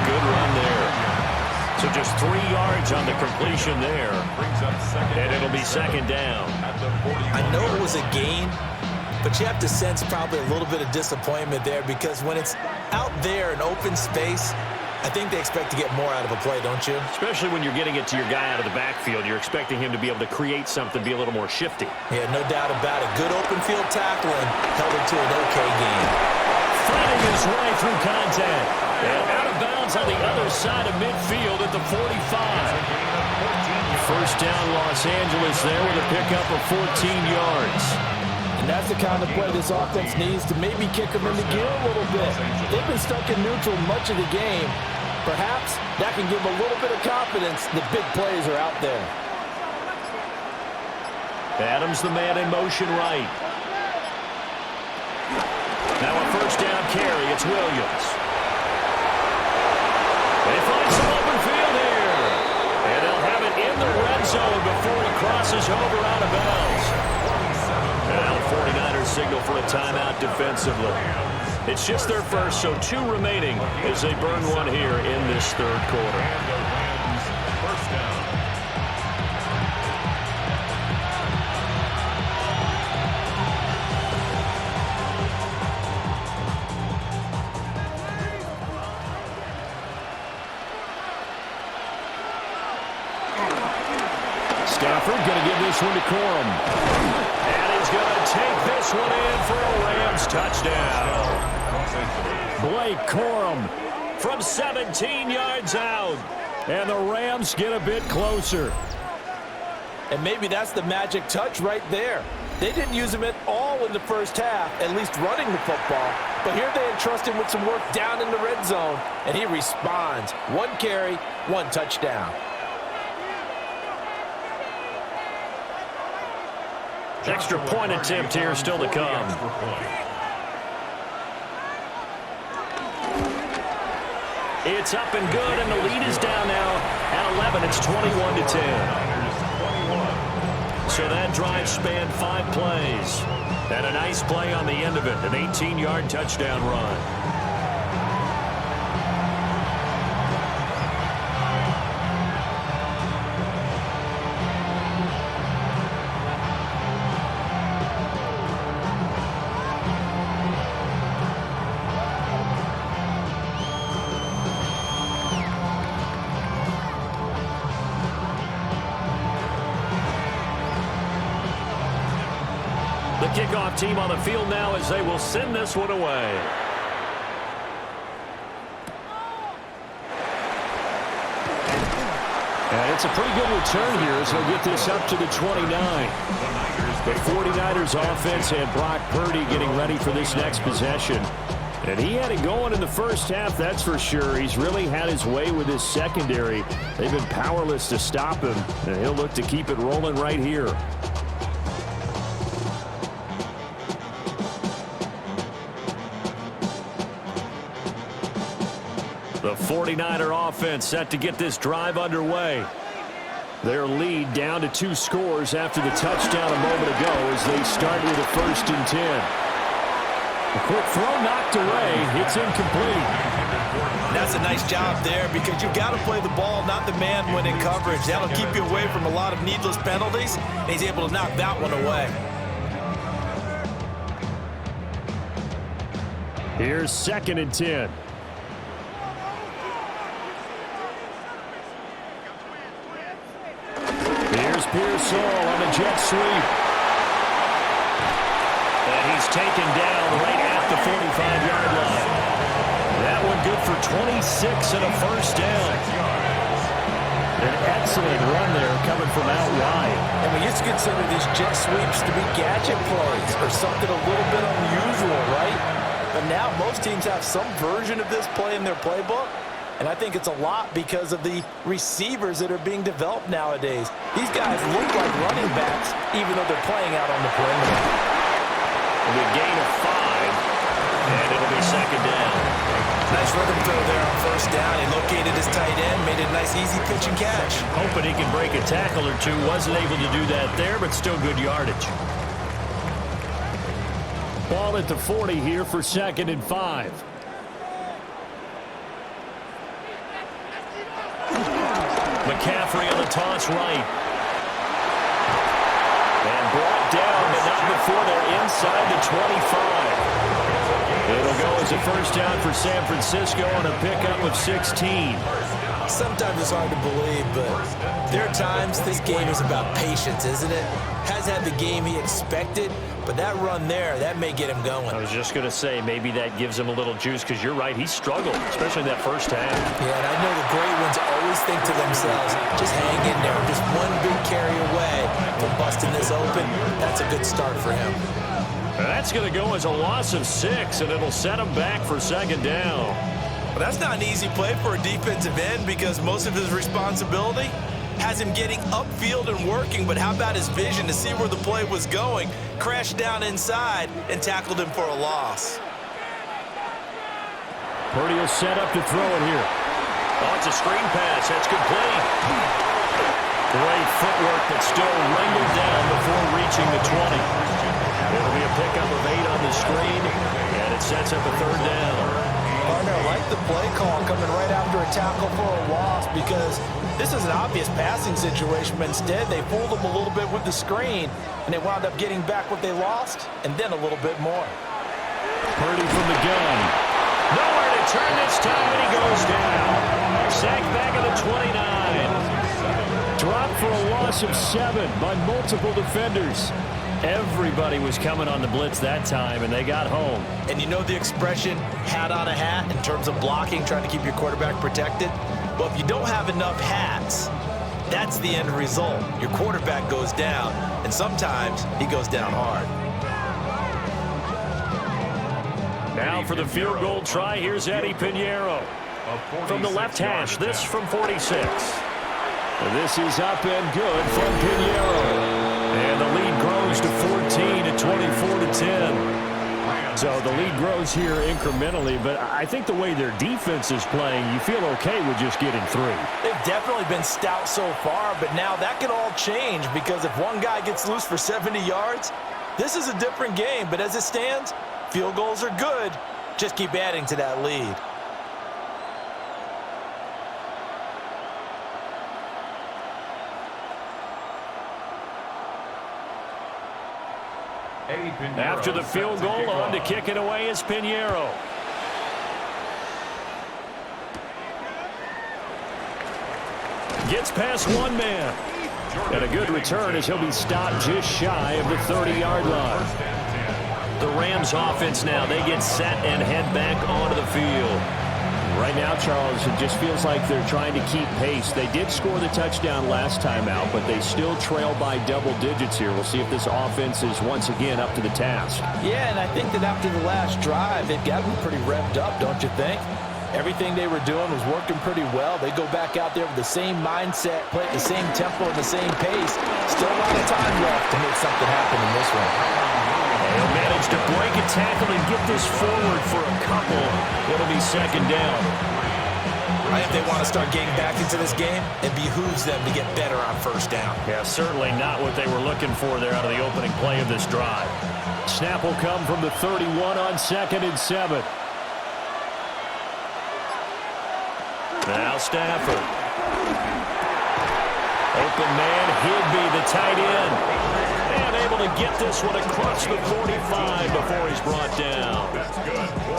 Good run there. So just 3 yards on the completion there. And it'll be second down. I know it was a gain, but you have to sense probably a little bit of disappointment there because when it's out there in open space, I think they expect to get more out of a play, don't you? Especially when you're getting it to your guy out of the backfield. You're expecting him to be able to create something, be a little more shifty. Yeah, no doubt about it. Good open field tackling held it to an okay gain. Fighting his way through contact. And out of bounds on the other side of midfield at the 45. First down, Los Angeles there with a pickup of 14 yards. And that's the kind of play this offense needs to maybe kick them into gear a little bit. They've been stuck in neutral much of the game. Perhaps that can give them a little bit of confidence. The big plays are out there. Adams the man in motion right. Now a first down carry. It's Williams. They find some open field here. And they'll have it in the red zone before it crosses over out of bounds. Now 49ers signal for a timeout defensively. It's just their first, so 2 remaining as they burn one here in this third quarter. First down. Stafford going to give this one to Corum. And he's going to take this one in for a Rams touchdown. Blake Corum. From 17 yards out. And the Rams get a bit closer. And maybe that's the magic touch right there. They didn't use him at all in the first half, at least running the football. But here they entrust him with some work down in the red zone, and he responds. 1 carry, 1 touchdown. Extra point attempt here still to come. It's up and good, and the lead is down now at 11. It's 21-10. So that drive spanned 5 plays. And a nice play on the end of it, an 18-yard touchdown run. The kickoff team on the field now as they will send this one away. And it's a pretty good return here as they'll get this up to the 29. The 49ers offense had Brock Purdy getting ready for this next possession. And he had it going in the first half, that's for sure. He's really had his way with his secondary. They've been powerless to stop him, and he'll look to keep it rolling right here. The 49er offense set to get this drive underway. Their lead down to 2 scores after the touchdown a moment ago as they start with a 1st and 10. A quick throw knocked away. It's incomplete. That's a nice job there because you've got to play the ball, not the man when in coverage. That'll keep you away from a lot of needless penalties, and he's able to knock that one away. Here's 2nd and 10. Here's Pearsall on the jet sweep. And he is taken down right at the 45-yard line. That one good for 26 and a first down. An excellent run there coming from out wide. And we used to consider these jet sweeps to be gadget plays or something a little bit unusual, right? But now most teams have some version of this play in their playbook. And I think it's a lot because of the receivers that are being developed nowadays. These guys look like running backs even though they're playing out on the perimeter. And a gain of 5, and it'll be second down. Nice rhythm throw there on first down. He located his tight end, made it a nice easy pitch and catch. Hoping he can break a tackle or two. Wasn't able to do that there, but still good yardage. Ball at the 40 here for 2nd and 5. McCaffrey on the toss right. And brought down, but not before they're inside the 25. It'll go as a first down for San Francisco on a pickup of 16. Sometimes it's hard to believe, but there are times this game is about patience, isn't it? Has had the game he expected, but that run there, that may get him going. I was just going to say, maybe that gives him a little juice, because you're right, he struggled, especially in that first half. Yeah, and I know the great ones always think to themselves, just hang in there, just one big carry away from busting this open. That's a good start for him. That's going to go as a loss of 6, and it'll set him back for second down. Well, that's not an easy play for a defensive end because most of his responsibility has him getting upfield and working, but how about his vision to see where the play was going, crashed down inside, and tackled him for a loss. Purdy will set up to throw it here. Oh, it's a screen pass. That's complete. Great footwork, but still wrangled down before reaching the 20. It'll be a pickup of 8 on the screen, and it sets up a third down. Partner, I like the play call coming right after a tackle for a loss because this is an obvious passing situation, but instead they fooled them a little bit with the screen, and they wound up getting back what they lost, and then a little bit more. Purdy from the gun. Nowhere to turn this time, and he goes down. Sacked back at the 29. Dropped for a loss of 7 by multiple defenders. Everybody was coming on the blitz that time, and they got home. And you know the expression, hat on a hat, in terms of blocking, trying to keep your quarterback protected? Well, if you don't have enough hats, that's the end result. Your quarterback goes down, and sometimes he goes down hard. Now for the field goal try, here's Eddie Pinheiro. From the left hash, this from 46. This is up and good from Pinheiro. And the lead grows to 14 at 24-10. So the lead grows here incrementally, but I think the way their defense is playing, you feel okay with just getting 3. They've definitely been stout so far, but now that could all change because if one guy gets loose for 70 yards, this is a different game. But as it stands, field goals are good. Just keep adding to that lead. After the field goal, on to kick it away is Pinheiro. Gets past one man. And a good return as he'll be stopped just shy of the 30-yard line. The Rams offense now, they get set and head back onto the field. Right now, Charles, it just feels like they're trying to keep pace. They did score the touchdown last time out, but they still trail by double digits here. We'll see if this offense is once again up to the task. Yeah, and I think that after the last drive, they've got them pretty revved up, don't you think? Everything they were doing was working pretty well. They go back out there with the same mindset, play at the same tempo and the same pace. Still a lot of time left to make something happen in this one. He'll manage to break a tackle and get this forward for a couple. It'll be second down. If they want to start getting back into this game, it behooves them to get better on first down. Yeah, certainly not what they were looking for there out of the opening play of this drive. Snap will come from the 31 on 2nd and 7. Now Stafford. Open man, Higbee, the tight end. And able to get this one across the 45 before he's brought down.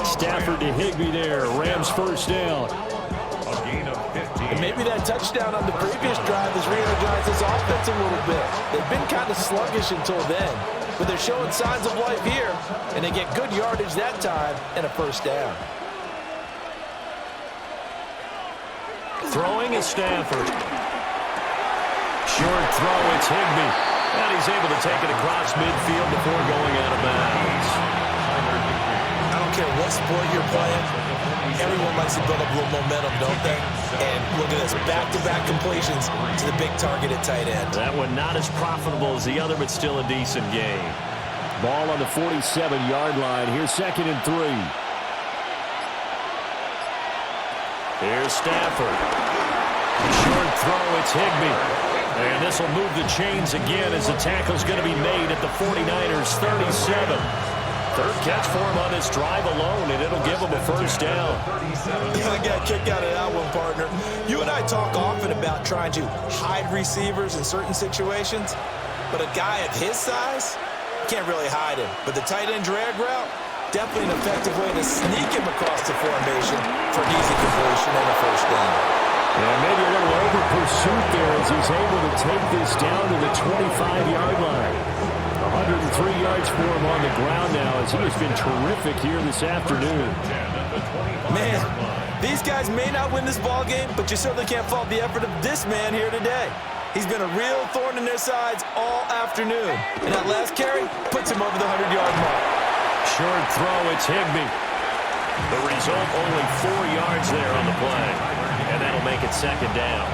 Stafford to Higbee there. Rams first down. And maybe that touchdown on the previous drive has re-energized this offense a little bit. They've been kind of sluggish until then. but they're showing signs of life here, and they get good yardage that time and a first down. Throwing is Stafford. Short throw, it's Higbee. And he's able to take it across midfield before going out of bounds. I don't care what sport you're playing. Everyone likes to build up a little momentum, don't they? And look at this, back-to-back completions to the big targeted tight end. That one not as profitable as the other, but still a decent gain. Ball on the 47-yard line. Here's 2nd and 3. Here's Stafford. Short throw, it's Higbee. And this will move the chains again as the tackle's going to be made at the 49ers 37. Third catch for him on this drive alone, and it'll give him a first down. I got a kick out of that one, partner. You and I talk often about trying to hide receivers in certain situations, but a guy of his size, can't really hide him. But the tight end drag route, definitely an effective way to sneak him across the formation for an easy completion and a first down. Yeah, maybe a little over pursuit there as he's able to take this down to the 25-yard line. 103 yards for him on the ground now as he has been terrific here this afternoon. Man, these guys may not win this ball game, but you certainly can't fault the effort of this man here today. He's been a real thorn in their sides all afternoon. And that last carry puts him over the 100-yard mark. Short throw, it's Higbee. The result, only 4 yards there on the play. And that'll make it second down.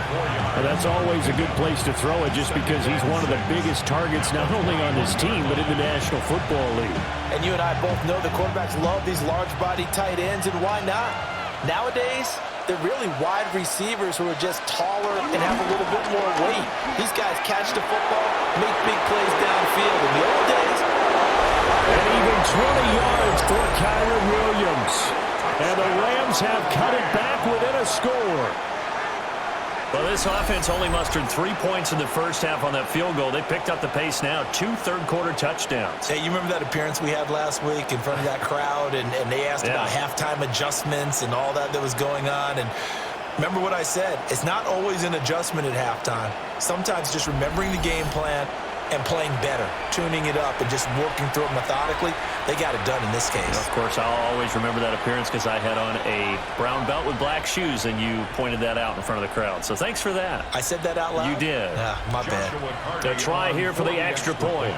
Well, that's always a good place to throw it just because he's one of the biggest targets not only on his team but in the National Football League. And you and I both know the quarterbacks love these large-body tight ends, and why not? Nowadays, they're really wide receivers who are just taller and have a little bit more weight. These guys catch the football, make big plays downfield. In the old days, and even 20 yards for Kyren Williams. And the Rams have cut it back within a score. Well, this offense only mustered 3 points in the first half on that field goal. They picked up the pace now, 2 third-quarter touchdowns. Hey, you remember that appearance we had last week in front of that crowd, and they asked about halftime adjustments and all that was going on, and remember what I said, it's not always an adjustment at halftime. Sometimes just remembering the game plan and playing better, tuning it up, and just working through it methodically. They got it done in this case. Of course, I'll always remember that appearance because I had on a brown belt with black shoes, and you pointed that out in front of the crowd. So thanks for that. I said that out loud? You did. My bad. To try here for the extra point.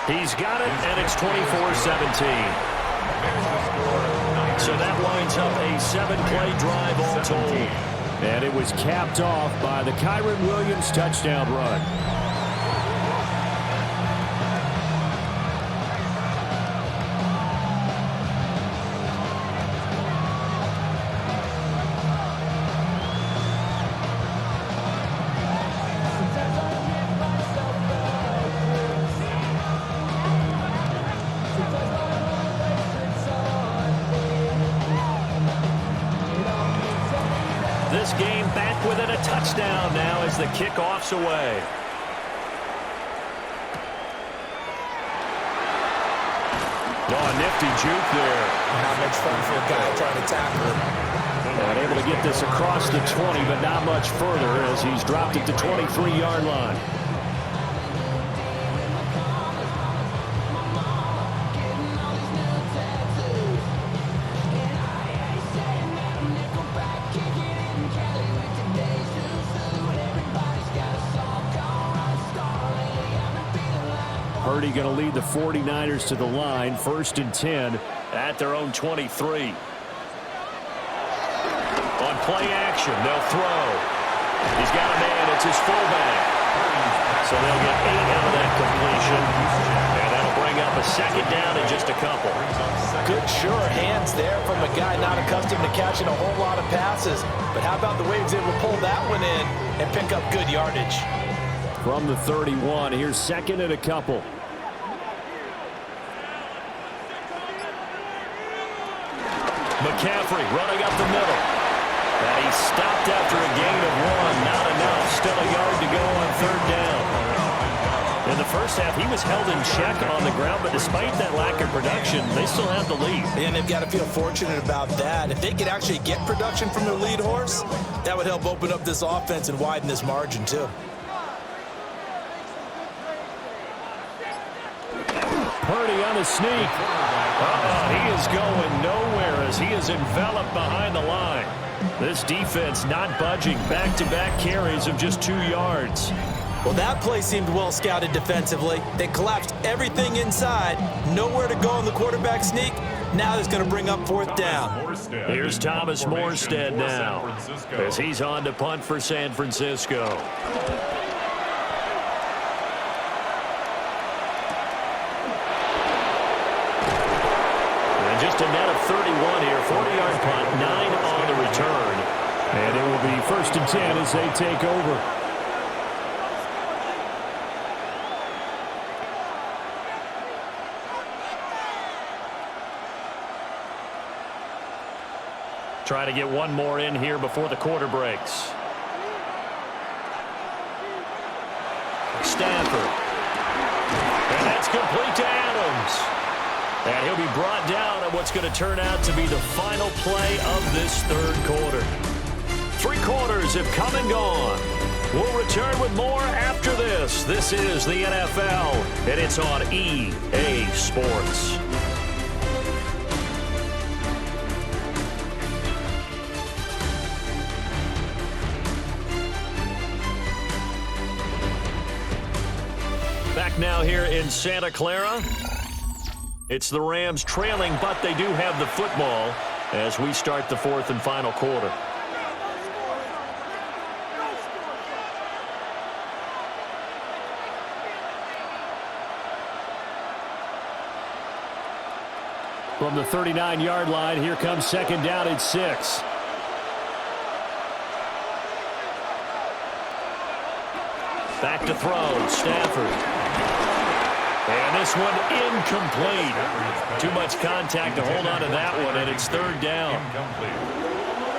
He's got it, and it's 24-17. So that winds up a 7-play drive all told. And it was capped off by the Kyren Williams touchdown run. This game back within a touchdown now as the kickoff's away. Oh, nifty juke there. Not much fun for a guy trying to tackle him. And able to get this across the 20, but not much further as he's dropped it to 23-yard line. Purdy going to lead the 49ers to the line, 1st and 10 at their own 23. On play action, they'll throw. He's got a man, it's his fullback. So they'll get 8 out of that completion. And that'll bring up a second down in just a couple. good sure hands there from a guy not accustomed to catching a whole lot of passes. But how about the way he was able to pull that one in and pick up good yardage? From the 31, here's 2nd and a couple. McCaffrey running up the middle. And he stopped after a gain of 1. Not enough. Still a yard to go on 3rd down. In the first half, he was held in check on the ground, but despite that lack of production, they still have the lead. And they've got to feel fortunate about that. If they could actually get production from their lead horse, that would help open up this offense and widen this margin, too. Purdy on the sneak. He is going nowhere as he is enveloped behind the line. This defense not budging. Back-to-back carries of just 2 yards. Well, that play seemed well scouted defensively. They collapsed everything inside. Nowhere to go on the quarterback sneak. Now it's going to bring up 4th down. Here's Thomas Morstead now as he's on to punt for San Francisco. And just a net of 31 here. 40-yard punt, 9 on the return. And it will be 1st and 10 as they take over. Try to get one more in here before the quarter breaks. Stafford. And that's complete to Adams. And he'll be brought down at what's going to turn out to be the final play of this 3rd quarter. 3 quarters have come and gone. We'll return with more after this. This is the NFL, and it's on EA Sports. Back now here in Santa Clara. It's the Rams trailing, but they do have the football as we start the 4th and final quarter. From the 39-yard line, here comes 2nd down and 6. Back to throw, Stafford. And this one incomplete. Too much contact to hold on to that one, and it's 3rd down.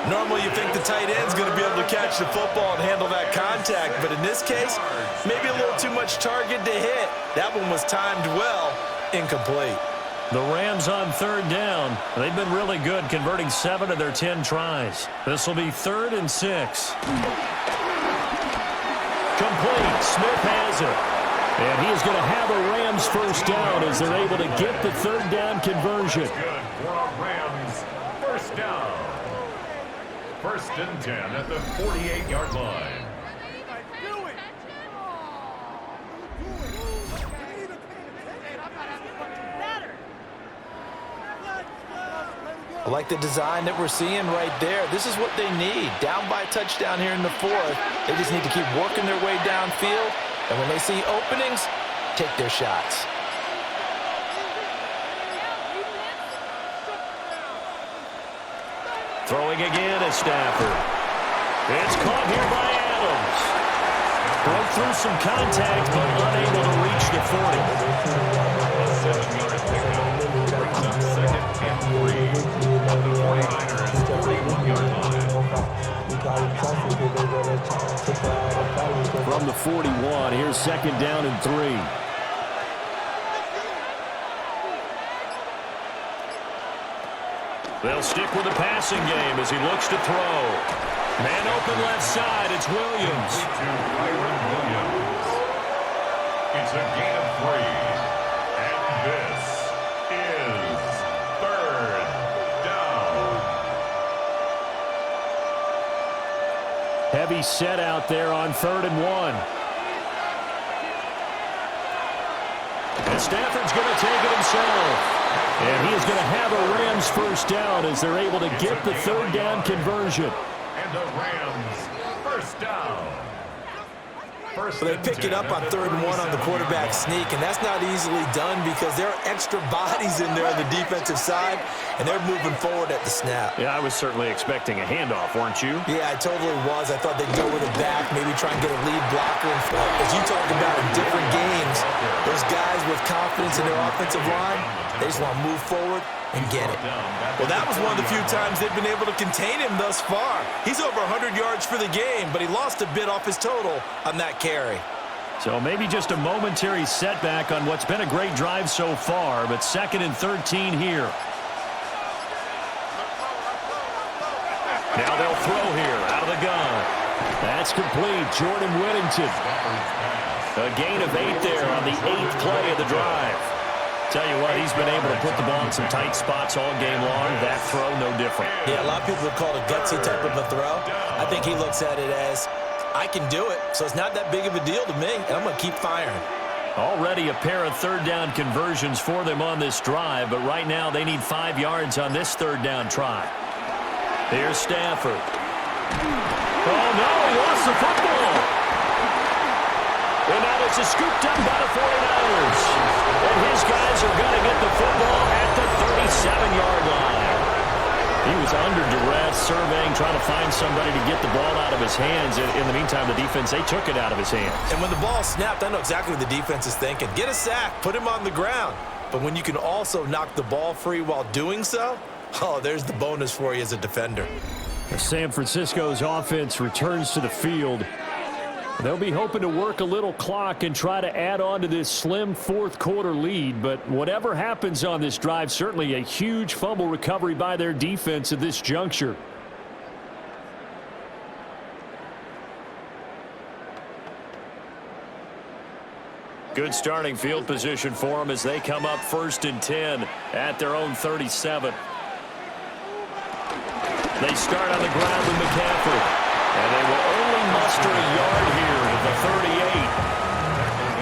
Normally you think the tight end's going to be able to catch the football and handle that contact, but in this case, maybe a little too much target to hit. That one was timed well, incomplete. The Rams on 3rd down. They've been really good, converting 7 of their 10 tries. This will be 3rd and 6. Complete. Smith has it. And he is going to have a Rams 1st down as they're able to get the 3rd down conversion. Good for a Rams 1st down. 1st and 10 at the 48-yard line. I like the design that we're seeing right there. This is what they need. Down by a touchdown here in the 4th. They just need to keep working their way downfield. And when they see openings, take their shots. Throwing again is Stafford. It's caught here by Adams. Broke through some contact, but unable to reach the 40. A 7-yard pickup brings up 2nd and 3 on the 49ers 41-yard line. From the 41, here's 2nd down and 3. They'll stick with the passing game as he looks to throw. Man open left side, it's Williams. To Byron Williams. It's a gain of 3. And this is 3rd down. Heavy set out there on 3rd and 1. And Stafford's going to take it himself. And he is going to have a Rams 1st down as they're able to get the 3rd down conversion. And the Rams 1st down. So they pick it up on 3rd and 1 on the quarterback sneak, and that's not easily done because there are extra bodies in there on the defensive side, and they're moving forward at the snap. Yeah, I was certainly expecting a handoff, weren't you? Yeah, I totally was. I thought they'd go with it back, maybe try and get a lead blocker. As you talk about in different games, those guys with confidence in their offensive line, they just want to move forward and get it. Well, that was one of the few times they've been able to contain him thus far. He's over 100 yards for the game, but he lost a bit off his total on that carry. So maybe just a momentary setback on what's been a great drive so far, but 2nd and 13 here. Now they'll throw here out of the gun. That's complete. Jordan Whittington. A gain of 8 there on the 8th play of the drive. Tell you what, he's been able to put the ball in some tight spots all game long. That throw, no different. Yeah, a lot of people would call it a gutsy type of a throw. I think he looks at it as, I can do it, so it's not that big of a deal to me, and I'm going to keep firing. Already a pair of third down conversions for them on this drive, but right now they need 5 yards on this third down try. Here's Stafford. Oh, no, he lost the football. And now it's a scoop down by the 49ers. And his guys are going to get the football at the 37-yard line. He was under duress, surveying, trying to find somebody to get the ball out of his hands. In the meantime, the defense, they took it out of his hands. And when the ball snapped, I know exactly what the defense is thinking. Get a sack, put him on the ground. But when you can also knock the ball free while doing so, oh, there's the bonus for you as a defender. San Francisco's offense returns to the field. They'll be hoping to work a little clock and try to add on to this slim fourth quarter lead. But whatever happens on this drive, certainly a huge fumble recovery by their defense at this juncture. Good starting field position for them as they come up 1st and 10 at their own 37. They start on the ground with McCaffrey. And they will only muster a yard here at the 38.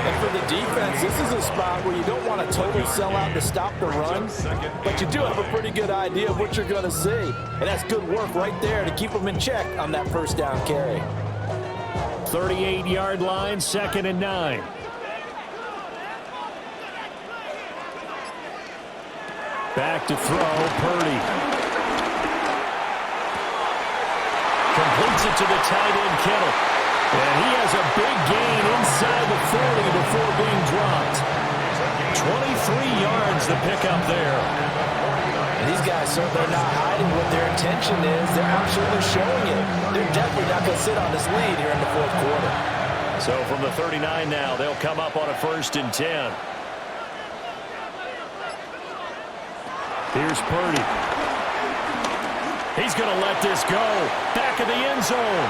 And for the defense, this is a spot where you don't want a total sellout to stop the run, but you do have a pretty good idea of what you're going to see. And that's good work right there to keep them in check on that first down carry. 38-yard line, 2nd and 9. Back to throw, Purdy. Completes it to the tight end, Kittle. And he has a big gain inside the 40 before being dropped. 23 yards the pickup there. And these guys certainly are not hiding what their intention is. They're absolutely showing it. They're definitely not going to sit on this lead here in the fourth quarter. So from the 39 now, they'll come up on a 1st and 10. Here's Purdy. He's going to let this go. Back of the end zone.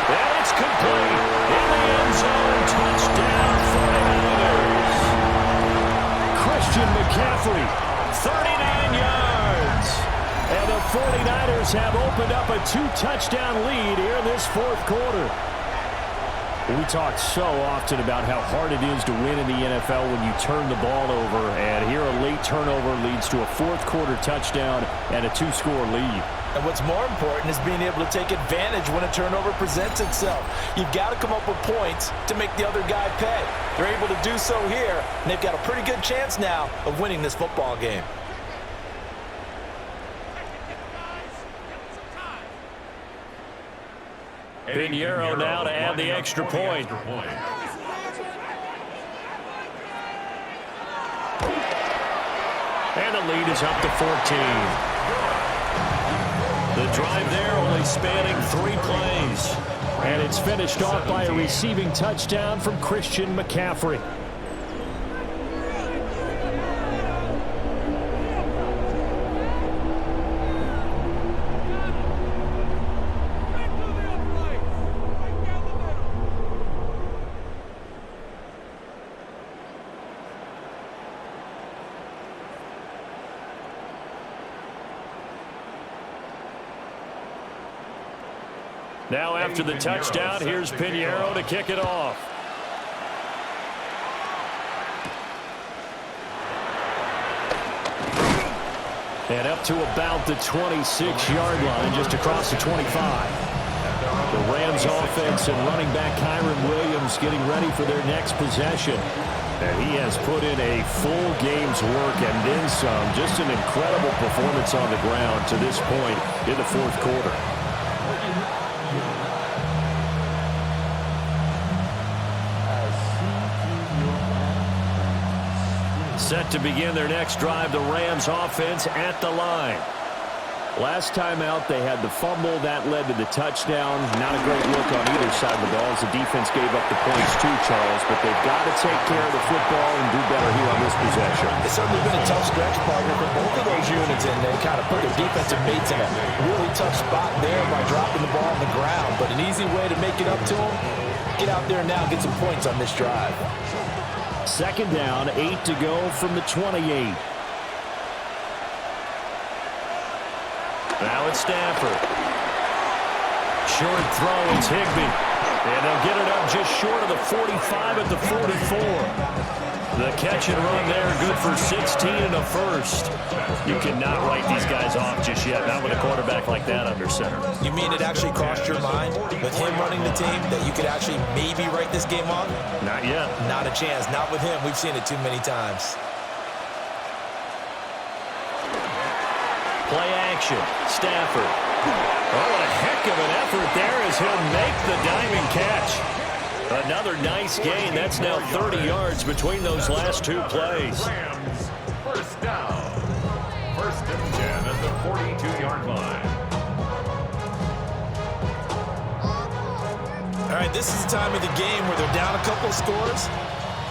And it's complete. In the end zone. Touchdown 49ers. Christian McCaffrey. 39 yards. And the 49ers have opened up a 2-touchdown lead here in this fourth quarter. We talk so often about how hard it is to win in the NFL when you turn the ball over. And here a late turnover leads to a fourth quarter touchdown and a 2-score lead. And what's more important is being able to take advantage when a turnover presents itself. You've got to come up with points to make the other guy pay. They're able to do so here, and they've got a pretty good chance now of winning this football game. Pinheiro now to add the extra point. And the lead is up to 14. The drive there only spanning 3 plays. And it's finished off by a receiving touchdown from Christian McCaffrey. Now after the touchdown, here's Pinheiro to kick it off. And up to about the 26-yard line, just across the 25. The Rams offense and running back Kyron Williams getting ready for their next possession. And he has put in a full game's work and then some. Just an incredible performance on the ground to this point in the fourth quarter. Set to begin their next drive, the Rams offense at the line. Last time out, they had the fumble. That led to the touchdown. Not a great look on either side of the ball as the defense gave up the points too, Charles. But they've got to take care of the football and do better here on this possession. It's certainly been a tough stretch, partner, for both of those units, and they kind of put their defensive mates in a really tough spot there by dropping the ball on the ground. But an easy way to make it up to them, get out there now and get some points on this drive. Second down, 8 to go from the 28. Now it's Stafford. Short throw, it's Higbee. And they'll get it up just short of the 45 at the 44. The catch and run there, good for 16 and a first. You cannot write these guys off just yet, not with a quarterback like that under center. You mean it actually crossed your mind with him running the team that you could actually maybe write this game off? Not yet. Not a chance. Not with him. We've seen it too many times. Play action. Stafford. Oh, what a heck of an effort there as he'll make the diamond catch. Another nice gain. That's now 30 yards between those last two plays. Rams, first down. First and 10 at the 42-yard line. All right, this is the time of the game where they're down a couple of scores,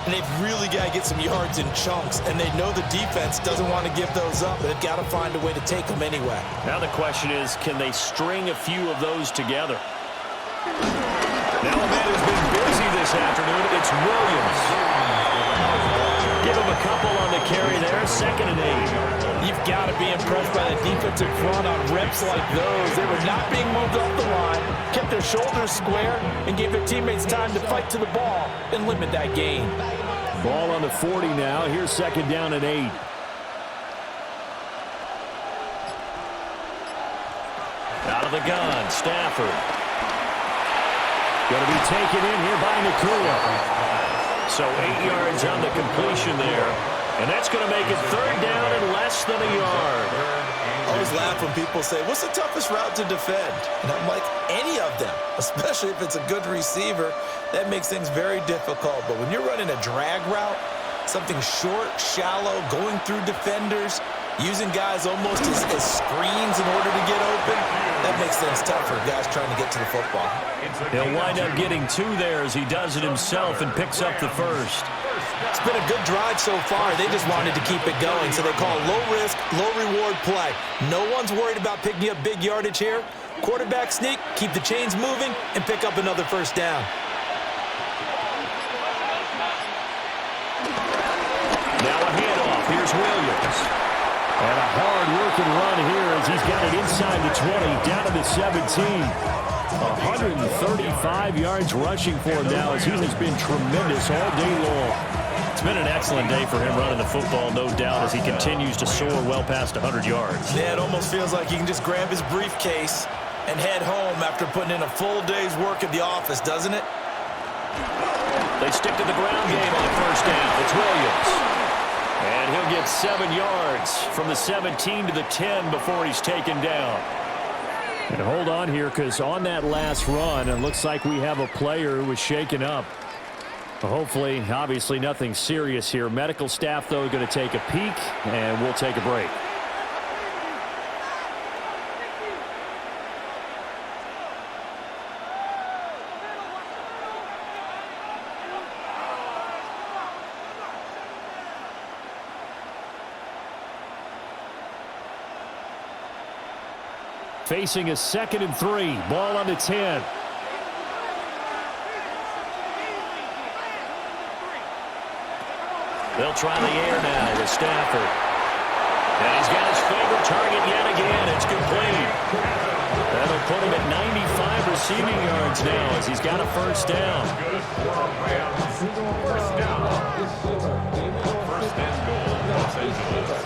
and they've really got to get some yards in chunks, and they know the defense doesn't want to give those up, and they've got to find a way to take them anyway. Now the question is, can they string a few of those together? Now a man who's been busy this afternoon, it's Williams. Give him a couple on the carry there, 2nd and 8. You've got to be impressed by the defensive front on reps like those. They were not being moved off the line, kept their shoulders square, and gave their teammates time to fight to the ball and limit that gain. Ball on the 40 now. Here's 2nd down and 8. Out of the gun, Stafford. Going to be taken in here by Nakua. So 8 yards on the completion there. And that's going to make it 3rd down and less than a yard. I always laugh when people say, what's the toughest route to defend? And I'm like, any of them, especially if it's a good receiver. That makes things very difficult. But when you're running a drag route, something short, shallow, going through defenders, using guys almost as screens in order to get open, that makes things tough for guys trying to get to the football. He'll wind up getting 2 there as he does it himself and picks up the first. It's been a good drive so far. They just wanted to keep it going, so they call low-risk, low-reward play. No one's worried about picking up big yardage here. Quarterback sneak, keep the chains moving, and pick up another first down. Now a handoff. Here's Williams. And a hard-working run here as he's got it inside the 20, down to the 17. 135 yards rushing for him now as he has been tremendous all day long. It's been an excellent day for him running the football, no doubt, as he continues to soar well past 100 yards. Yeah, it almost feels like he can just grab his briefcase and head home after putting in a full day's work at the office, doesn't it? They stick to the ground game on 1st down. It's Williams. And he'll get 7 yards from the 17 to the 10 before he's taken down. And hold on here, because on that last run, it looks like we have a player who was shaken up. Hopefully, obviously, nothing serious here. Medical staff, though, going to take a peek, and we'll take a break. Facing a 2nd and 3. Ball on the 10. They'll try the air now with Stafford. And he's got his favorite target yet again. It's complete. That'll put him at 95 receiving yards now as he's got a first down. First down. First and goal, Los Angeles.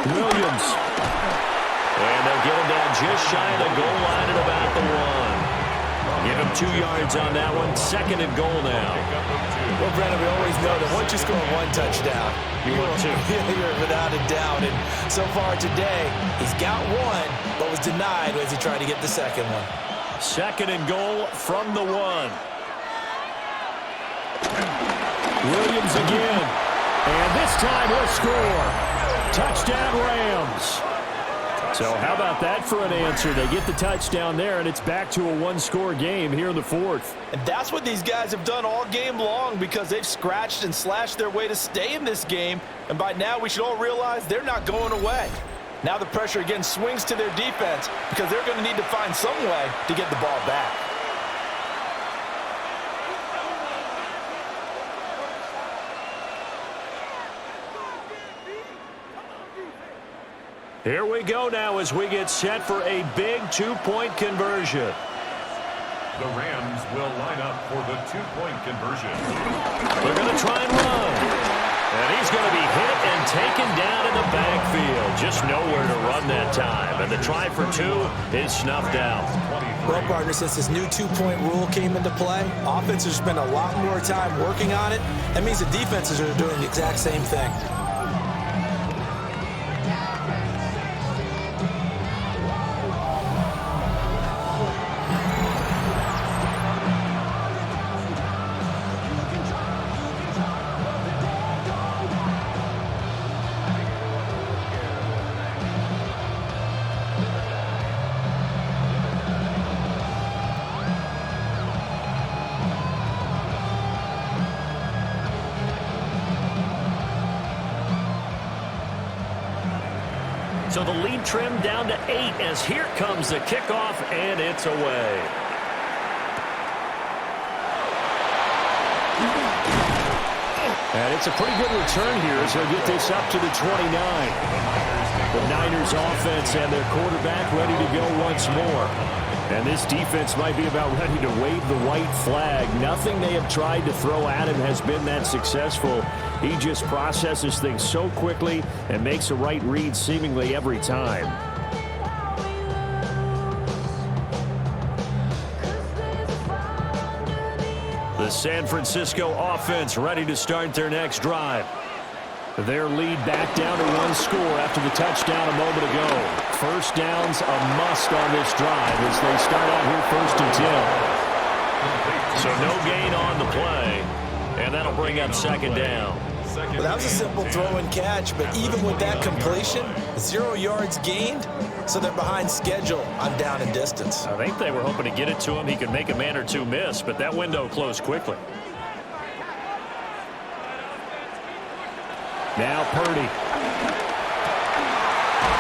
Williams. And they'll get him down just shy of the goal line at about the 1. Give him 2 yards on that one. 2nd and goal now. Well, Brandon, we always know that once you score 1 touchdown, you're without a doubt. And so far today, he's got 1, but was denied as he tried to get the 2nd one. 2nd and goal from the 1. Williams again. And this time he'll score. Touchdown, Rams. So how about that for an answer? They get the touchdown there, and it's back to a 1-score game here in the 4th. And that's what these guys have done all game long because they've scratched and slashed their way to stay in this game. And by now we should all realize they're not going away. Now the pressure again swings to their defense because they're going to need to find some way to get the ball back. Here we go now as we get set for a big two-point conversion. The Rams will line up for the two-point conversion. They're going to try and run. And he's going to be hit and taken down in the backfield. Just nowhere to run that time. And the try for two is snuffed out. Well, partner, since this new two-point rule came into play, offenses spend a lot more time working on it. That means the defenses are doing the exact same thing. So the lead trimmed down to 8 as here comes the kickoff, and it's away. And it's a pretty good return here as they'll get this up to the 29. The Niners offense and their quarterback ready to go once more. And this defense might be about ready to wave the white flag. Nothing they have tried to throw at him has been that successful. He just processes things so quickly and makes a right read seemingly every time. The San Francisco offense ready to start their next drive. Their lead back down to 1 score after the touchdown a moment ago. First down's a must on this drive as they start out here 1st and 10. So no gain on the play, and that'll bring up 2nd down. Well, that was a simple throw and catch, but even with that completion, 0 yards gained, so they're behind schedule on down and distance. I think they were hoping to get it to him. He could make a man or two miss, but that window closed quickly. Now Purdy.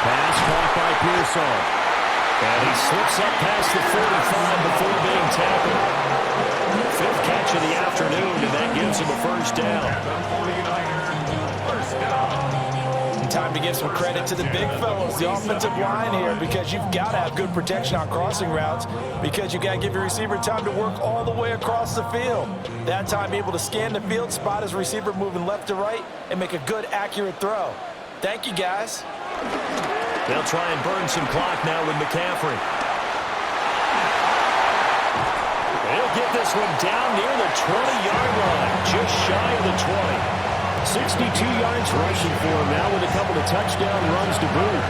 Pass caught by Pearsall. And he slips up past the 45 before being tackled. 5th catch of the afternoon, and that gives him a first down. And time to give some credit to the big fellows, the offensive line here, because you've got to have good protection on crossing routes because you've got to give your receiver time to work all the way across the field. That time able to scan the field, spot his receiver moving left to right, and make a good, accurate throw. Thank you, guys. They'll try and burn some clock now with McCaffrey. He'll get this one down near the 20-yard line, just shy of the 20. 62 yards rushing for him now with a couple of touchdown runs to boot.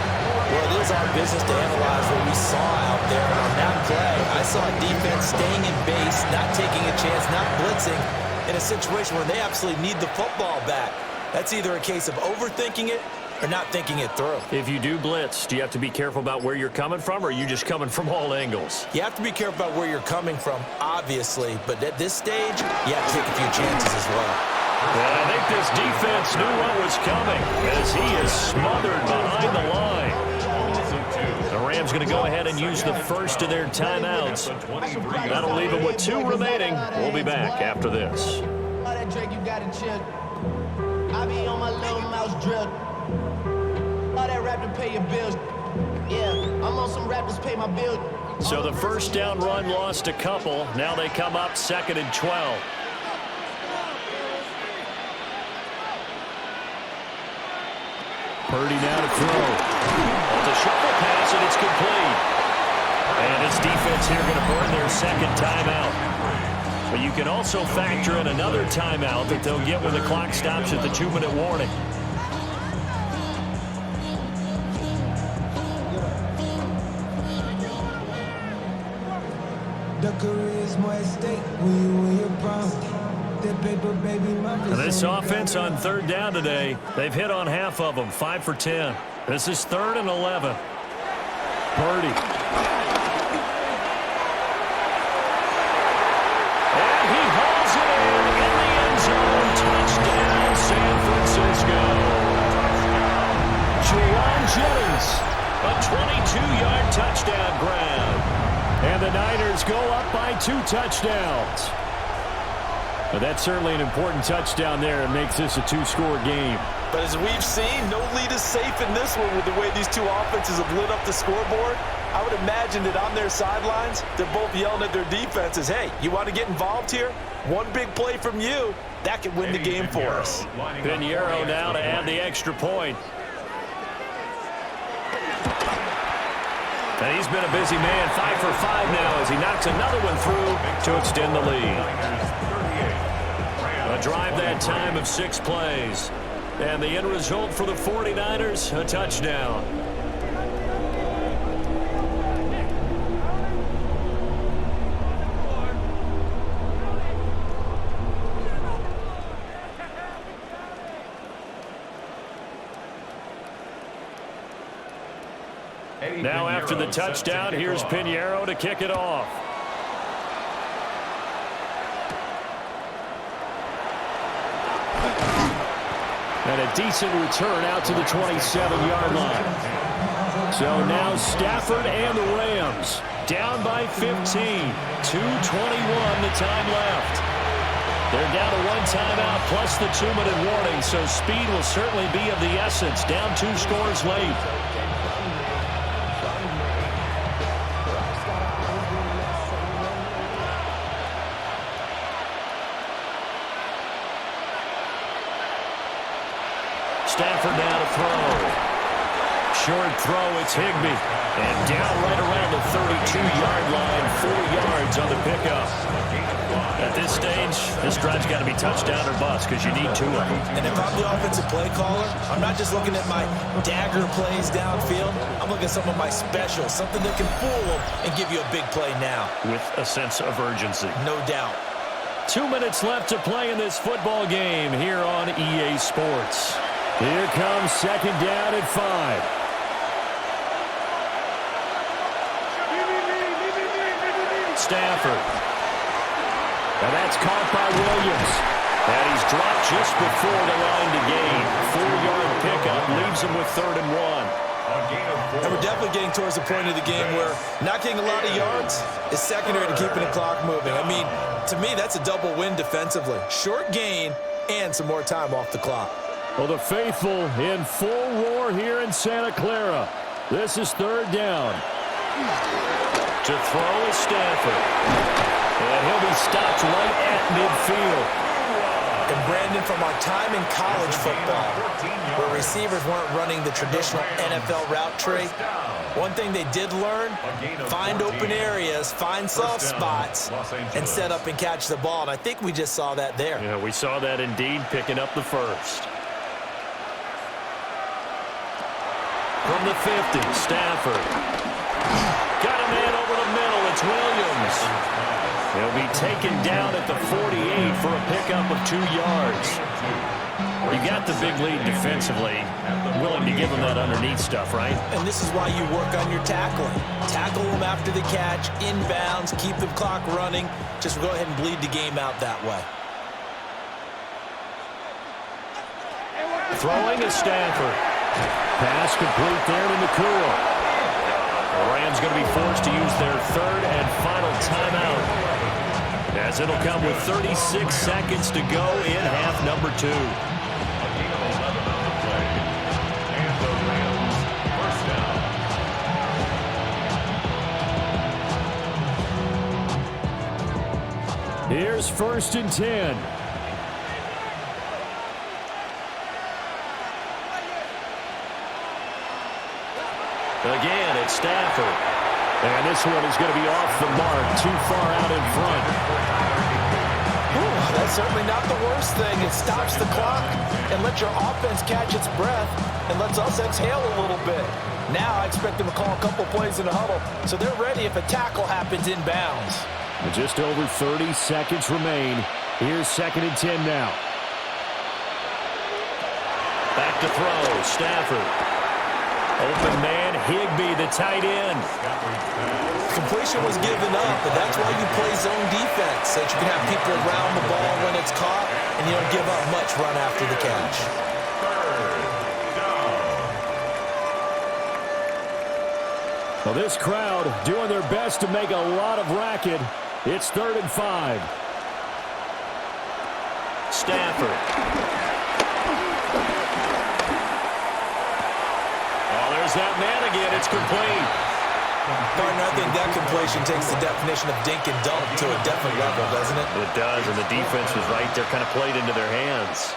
Well, it is our business to analyze what we saw out there. And on that play, I saw a defense staying in base, not taking a chance, not blitzing, in a situation where they absolutely need the football back. That's either a case of overthinking it or not thinking it through. If you do blitz, do you have to be careful about where you're coming from, or are you just coming from all angles? You have to be careful about where you're coming from, obviously, but at this stage, you have to take a few chances as well. Well, I think this defense knew what was coming as he is smothered behind the line. The Rams going to go ahead and use the first of their timeouts. That'll leave them with 2 remaining. We'll be back after this. That Drake, you got it chill. I be on my little mouse drill. All that rap to pay your bills. Yeah, I'm on some rappers pay my bills. So the first down run lost a couple. Now they come up 2nd and 12. Purdy now to throw. It's a shuffle pass, and it's complete. And this defense here going to burn their 2nd timeout. But you can also factor in another timeout that they'll get when the clock stops at the 2-minute warning. And this offense on 3rd down today, they've hit on half of them, 5 for 10. This is 3rd and 11. Purdy. And he hauls it in the end zone. Touchdown, San Francisco. Jaron Jennings 49ers go up by 2 touchdowns. But that's certainly an important touchdown there. It makes this a 2-score game. But as we've seen, no lead is safe in this one with the way these two offenses have lit up the scoreboard. I would imagine that on their sidelines, they're both yelling at their defenses, hey, you want to get involved here? One big play from you, that could win the game for us. Pinheiro now to add the extra point. And he's been a busy man, 5 for 5 now as he knocks another one through to extend the lead. A drive that time of 6 plays. And the end result for the 49ers, a touchdown. Now after the touchdown, here's Pinheiro to kick it off. And a decent return out to the 27-yard line. So now Stafford and the Rams down by 15. 2:21 the time left. They're down to 1 timeout plus the 2-minute warning, so speed will certainly be of the essence. Down 2 scores late. Stafford now to throw. Short throw, it's Higbee. And down right around the 32-yard line, 4 yards on the pickup. At this stage, this drive's got to be touchdown or bust because you need 2 of them. And if I'm the offensive play caller, I'm not just looking at my dagger plays downfield. I'm looking at some of my specials, something that can fool them and give you a big play now. With a sense of urgency. No doubt. 2 minutes left to play in this football game here on EA Sports. Here comes 2nd down at 5. Stafford. And that's caught by Williams. And he's dropped just before the line to gain. 4-yard pickup leaves him with 3rd and 1. And we're definitely getting towards the point of the game where not getting a lot of yards is secondary to keeping the clock moving. I mean, to me, that's a double win defensively. Short gain and some more time off the clock. Well, the faithful in full roar here in Santa Clara. This is 3rd down. To throw is Stafford. And he'll be stopped right at midfield. And Brandon, from our time in college football, where receivers weren't running the traditional NFL route tree, one thing they did learn, find open areas, find soft spots, and set up and catch the ball. And I think we just saw that there. Yeah, we saw that indeed, picking up the first. From the 50, Stafford. Got a man over the middle. It's Williams. He'll be taken down at the 48 for a pickup of 2 yards. You got the big lead defensively. Willing to give him that underneath stuff, right? And this is why you work on your tackling. Tackle them after the catch, inbounds, keep the clock running. Just go ahead and bleed the game out that way. Throwing is Stafford. Pass complete there to Nakua. The Rams going to be forced to use their 3rd and final timeout, as it'll come with 36 seconds to go in half number 2. Here's 1st and 10. Again, it's Stafford. And this one is going to be off the mark, too far out in front. Ooh, that's certainly not the worst thing. It stops the clock and lets your offense catch its breath and lets us exhale a little bit. Now I expect them to call a couple plays in the huddle, so they're ready if a tackle happens inbounds. Just over 30 seconds remain. Here's 2nd and 10 now. Back to throw, Stafford. Open man, Higbee, the tight end. Completion was given up, but that's why you play zone defense, so that you can have people around the ball when it's caught, and you don't give up much run after the catch. Well, this crowd doing their best to make a lot of racket. It's 3rd and 5. Stafford. Oh, there's that man again. It's complete. Partner, I think that completion takes the definition of dink and dunk to a different level, doesn't it? It does, and the defense was right there, kind of played into their hands.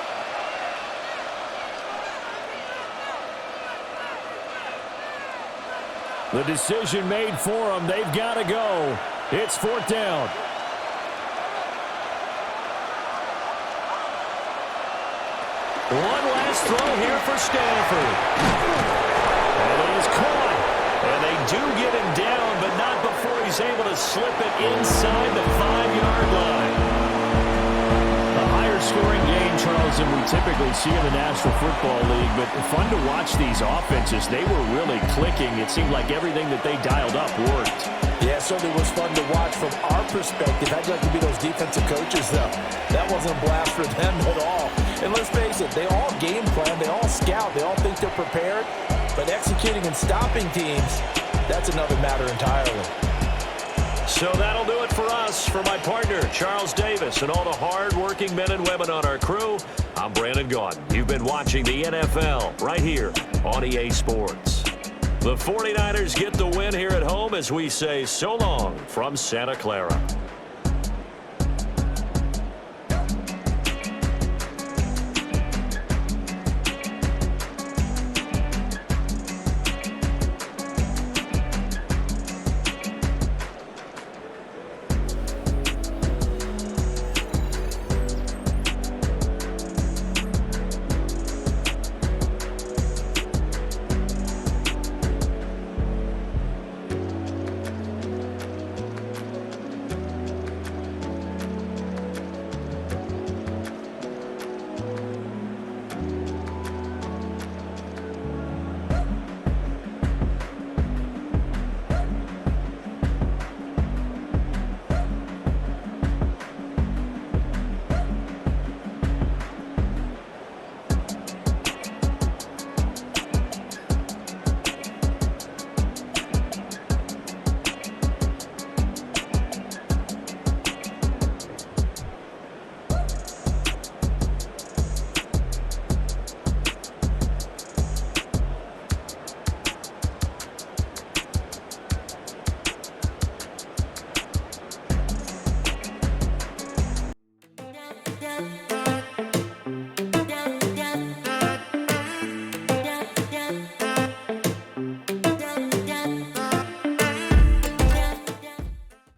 The decision made for them. They've got to go. It's 4th down. One last throw here for Stanford. And it is caught. And they do get him down, but not before he's able to slip it inside the 5-yard line. A higher scoring game, Charles, than we typically see in the National Football League, but fun to watch these offenses. They were really clicking. It seemed like everything that they dialed up worked. Yeah, it certainly was fun to watch from our perspective. I'd like to be those defensive coaches, though. That wasn't a blast for them at all. And let's face it, they all game plan, they all scout, they all think they're prepared. But executing and stopping teams, that's another matter entirely. So that'll do it for us. For my partner, Charles Davis, and all the hard-working men and women on our crew, I'm Brandon Gaudin. You've been watching the NFL right here on EA Sports. The 49ers get the win here at home as we say so long from Santa Clara.